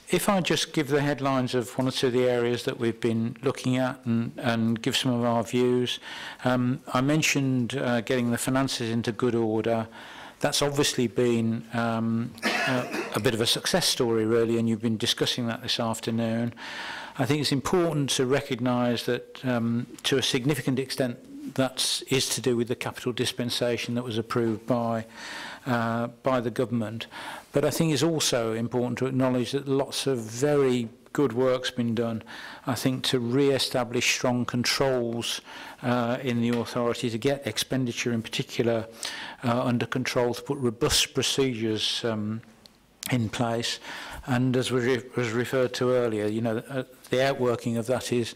If I just give the headlines of one or two of the areas that we've been looking at and give some of our views. I mentioned getting the finances into good order. That's obviously been a bit of a success story, really, and you've been discussing that this afternoon. I think it's important to recognise that to a significant extent that is to do with the capital dispensation that was approved by the government. But I think it's also important to acknowledge that lots of very good work's been done, I think, to re-establish strong controls in the authority, to get expenditure in particular under control, to put robust procedures in place. And as was referred to earlier, the outworking of that is,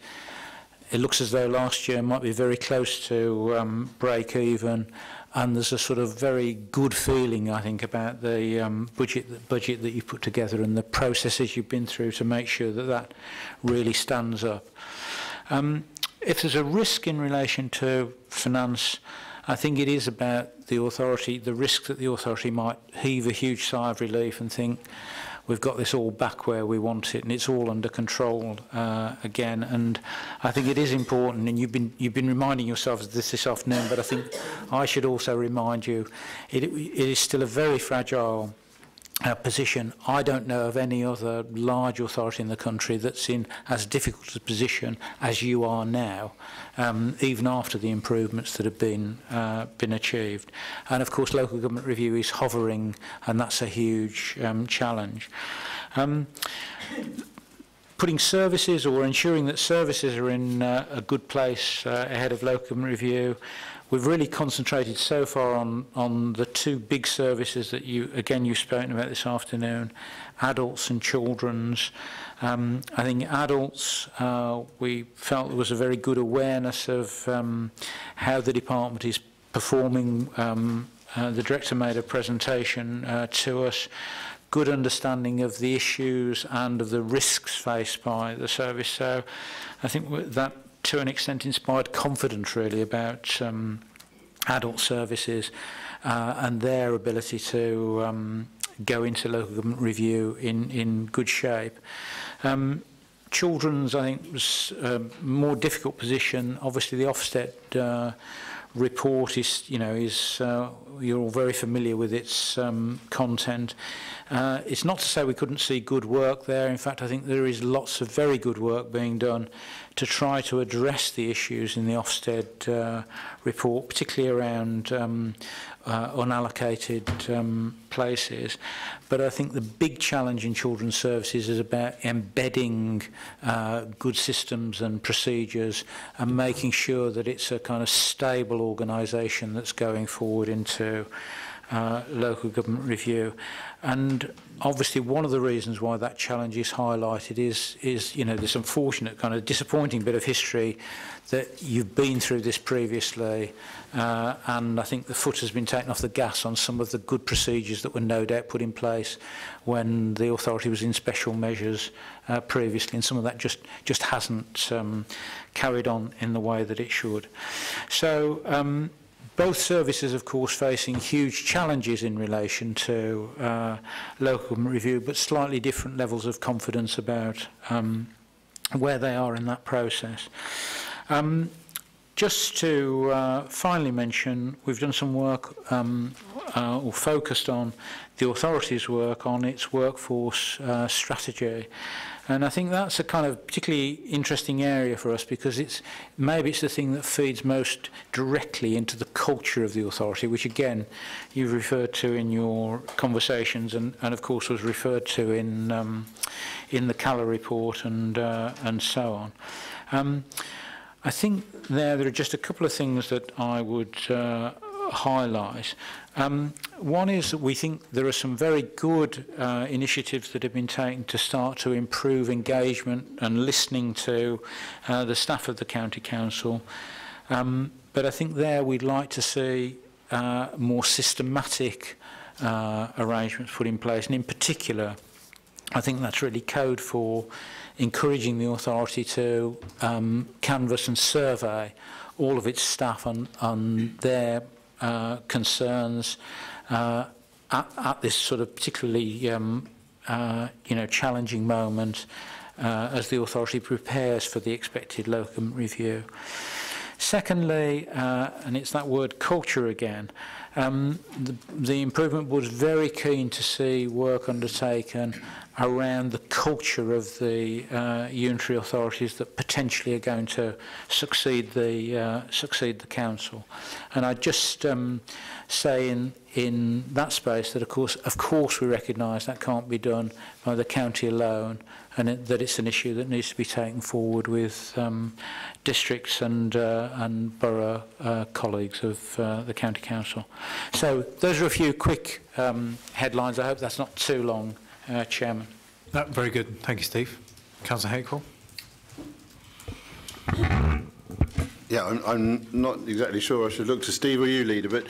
it looks as though last year might be very close to break even, and there's a sort of very good feeling, I think, about the budget that you put together and the processes you've been through to make sure that that really stands up. If there's a risk in relation to finance, I think it is about the authority, the risk that the authority might heave a huge sigh of relief and think, we've got this all back where we want it and it's all under control again. And I think it is important, and you've been reminding yourselves of this afternoon, but I think I should also remind you, it is still a very fragile position. I don't know of any other large authority in the country that's in as difficult a position as you are now, even after the improvements that have been achieved. And of course, local government review is hovering, and that's a huge challenge. Putting services or ensuring that services are in a good place ahead of local government review. We've really concentrated so far on the two big services that you've spoken about this afternoon, adults and children's. I think adults, we felt there was a very good awareness of how the department is performing. The director made a presentation to us, good understanding of the issues and of the risks faced by the service. So I think that to an extent inspired confidence really about adult services and their ability to go into local government review in good shape. Children's, I think, was a more difficult position. Obviously, the Ofsted report is, you're all very familiar with its content. It's not to say we couldn't see good work there. In fact, I think there is lots of very good work being done to try to address the issues in the Ofsted report, particularly around unallocated places. But I think the big challenge in children's services is about embedding good systems and procedures and making sure that it's a kind of stable organisation that's going forward into local government review. And obviously one of the reasons why that challenge is highlighted is this unfortunate kind of disappointing bit of history that you've been through this previously, and I think the foot has been taken off the gas on some of the good procedures that were no doubt put in place when the authority was in special measures previously, and some of that just hasn't carried on in the way that it should. So both services, of course, facing huge challenges in relation to local government review, but slightly different levels of confidence about where they are in that process. Just to finally mention, we've done some work or focused on the authority's work on its workforce strategy. And I think that's a kind of particularly interesting area for us because maybe it's the thing that feeds most directly into the culture of the authority, which again you've referred to in your conversations and of course was referred to in the Calla report and so on. I think there are just a couple of things that I would highlight. One is that we think there are some very good initiatives that have been taken to start to improve engagement and listening to the staff of the County Council. But I think there we'd like to see more systematic arrangements put in place. And in particular, I think that's really code for encouraging the authority to canvass and survey all of its staff on their concerns at this sort of particularly challenging moment as the authority prepares for the expected local government review. Secondly, and it's that word culture again, the improvement was very keen to see work undertaken around the culture of the unitary authorities that potentially are going to succeed the council. And I just say in that space that of course we recognise that can't be done by the county alone, and that it's an issue that needs to be taken forward with districts and borough colleagues of the county council. So those are a few quick headlines. I hope that's not too long, Chairman. Very good. Thank you, Steve. Councillor Hakewell. Yeah, I'm not exactly sure I should look to Steve or you, Leader, but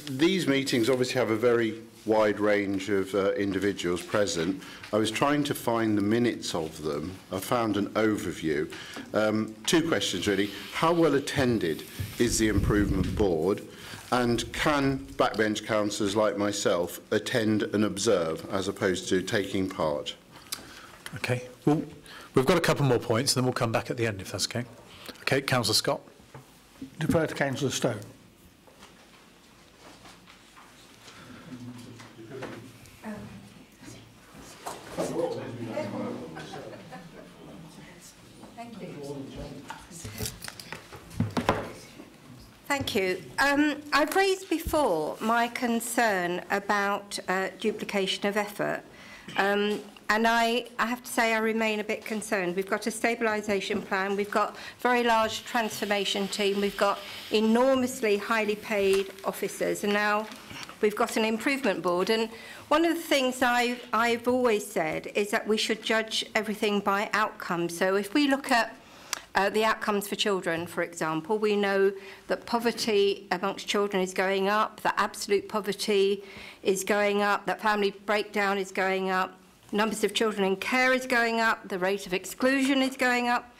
these meetings obviously have a very wide range of individuals present. I was trying to find the minutes of them. I found an overview. Two questions, really. How well attended is the Improvement Board? And can backbench councillors like myself attend and observe as opposed to taking part? Okay. Well, we've got a couple more points, and then we'll come back at the end, if that's okay. Okay, Councillor Scott. Defer to Councillor Stone. Thank you. I've raised before my concern about duplication of effort. And I have to say I remain a bit concerned. We've got a stabilisation plan, we've got a very large transformation team, we've got enormously highly paid officers, and now we've got an improvement board. And one of the things I've always said is that we should judge everything by outcomes. So if we look at the outcomes for children, for example, we know that poverty amongst children is going up, that absolute poverty is going up, that family breakdown is going up, numbers of children in care is going up, the rate of exclusion is going up,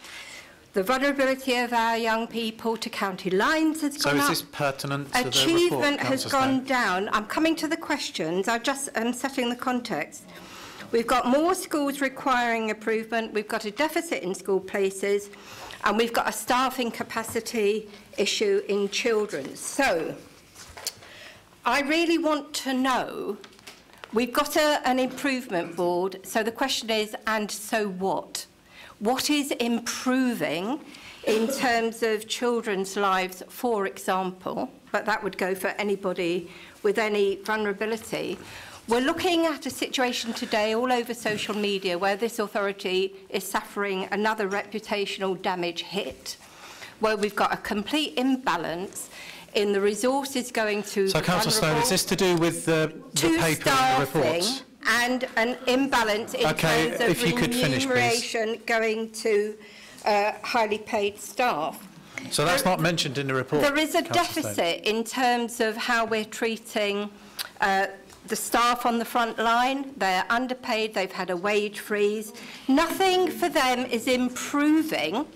the vulnerability of our young people to county lines has gone up. So is this pertinent to the report? Achievement has gone down. I'm coming to the questions. I'm setting the context. We've got more schools requiring improvement, we've got a deficit in school places, and we've got a staffing capacity issue in children. So I really want to know, we've got an improvement board, so the question is, and so what? What is improving in terms of children's lives, for example, but that would go for anybody with any vulnerability. We're looking at a situation today all over social media where this authority is suffering another reputational damage hit, where we've got a complete imbalance in the resources going to So, Councillor Stone, is this to do with the paper and the reports? And an imbalance in terms of remuneration going to highly paid staff. So that's not mentioned in the report? There is a deficit in terms of how we're treating the staff on the front line. They're underpaid, they've had a wage freeze. Nothing for them is improving,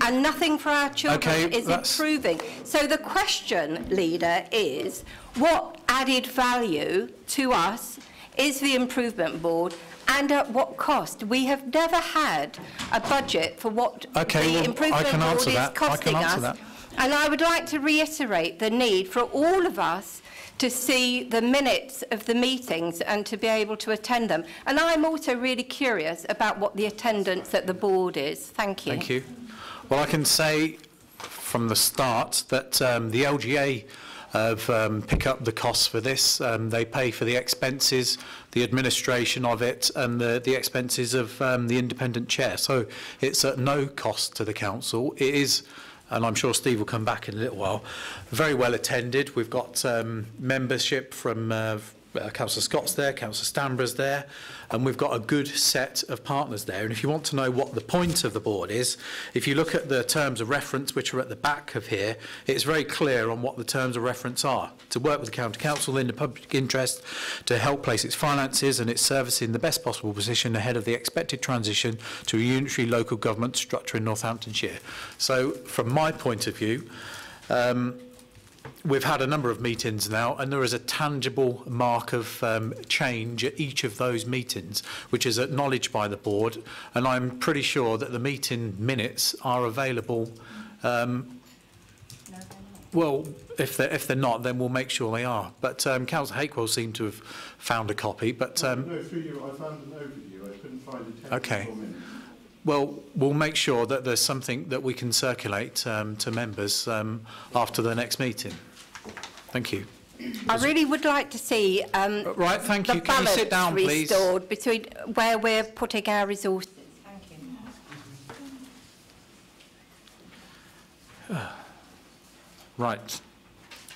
and nothing for our children is improving. So the question, Leader, is what added value to us is the Improvement Board, and at what cost? We have never had a budget for what the Improvement Board is costing us. And I would like to reiterate the need for all of us to see the minutes of the meetings and to be able to attend them. And I'm also really curious about what the attendance at the board is. Thank you. Thank you. Well, I can say from the start that the LGA pick up the costs for this. They pay for the expenses, the administration of it, and the expenses of the independent chair. So it's at no cost to the council. It is, and I'm sure Steve will come back in a little while, very well attended. We've got membership from Councillor Scott's there, Councillor Stanborough's there, and we've got a good set of partners there. And if you want to know what the point of the board is, if you look at the terms of reference, which are at the back of here, it's very clear on what the terms of reference are. To work with the county council in the public interest, to help place its finances and its services in the best possible position ahead of the expected transition to a unitary local government structure in Northamptonshire. So from my point of view, we've had a number of meetings now, and there is a tangible mark of change at each of those meetings, which is acknowledged by the board, and I'm pretty sure that the meeting minutes are available. Well, if they're not, then we'll make sure they are. But Councillor Hakewell seemed to have found a copy. But no, through you, I found an overview. I couldn't find a technical minute. Well, we'll make sure that there's something that we can circulate to members after the next meeting. Thank you. I really would like to see right, thank you. Can you sit down, please? Restored between where we're putting our resources. Thank you. Right.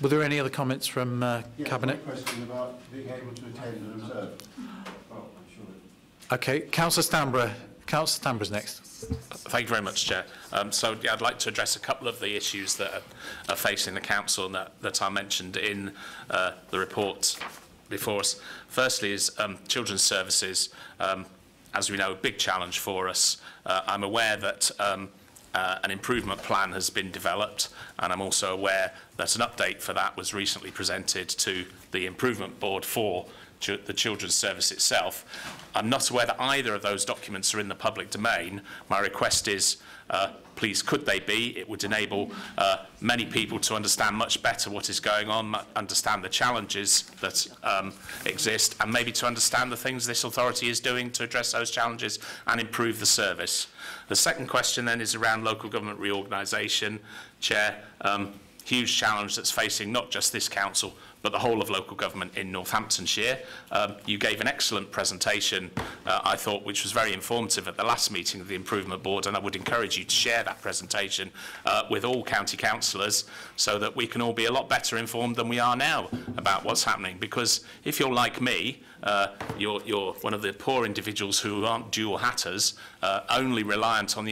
Were there any other comments from Cabinet? Yeah, question about being able to attend and observe. Okay, Councillor Stanborough, Councillor Tambers next. Thank you very much, Chair. So I'd like to address a couple of the issues that are facing the Council and that are mentioned in the report before us. Firstly is children's services. As we know, a big challenge for us. I'm aware that an improvement plan has been developed, and I'm also aware that an update for that was recently presented to the Improvement Board for the Children's Service itself. I'm not aware that either of those documents are in the public domain. My request is, please, could they be? It would enable many people to understand much better what is going on, understand the challenges that exist, and maybe to understand the things this authority is doing to address those challenges and improve the service. The second question then is around local government reorganisation. Chair, huge challenge that's facing not just this council, but the whole of local government in Northamptonshire. You gave an excellent presentation, I thought, which was very informative at the last meeting of the Improvement Board, and I would encourage you to share that presentation with all county councillors so that we can all be a lot better informed than we are now about what's happening. Because if you're like me, you're one of the poor individual who aren't dual hatters, only reliant on the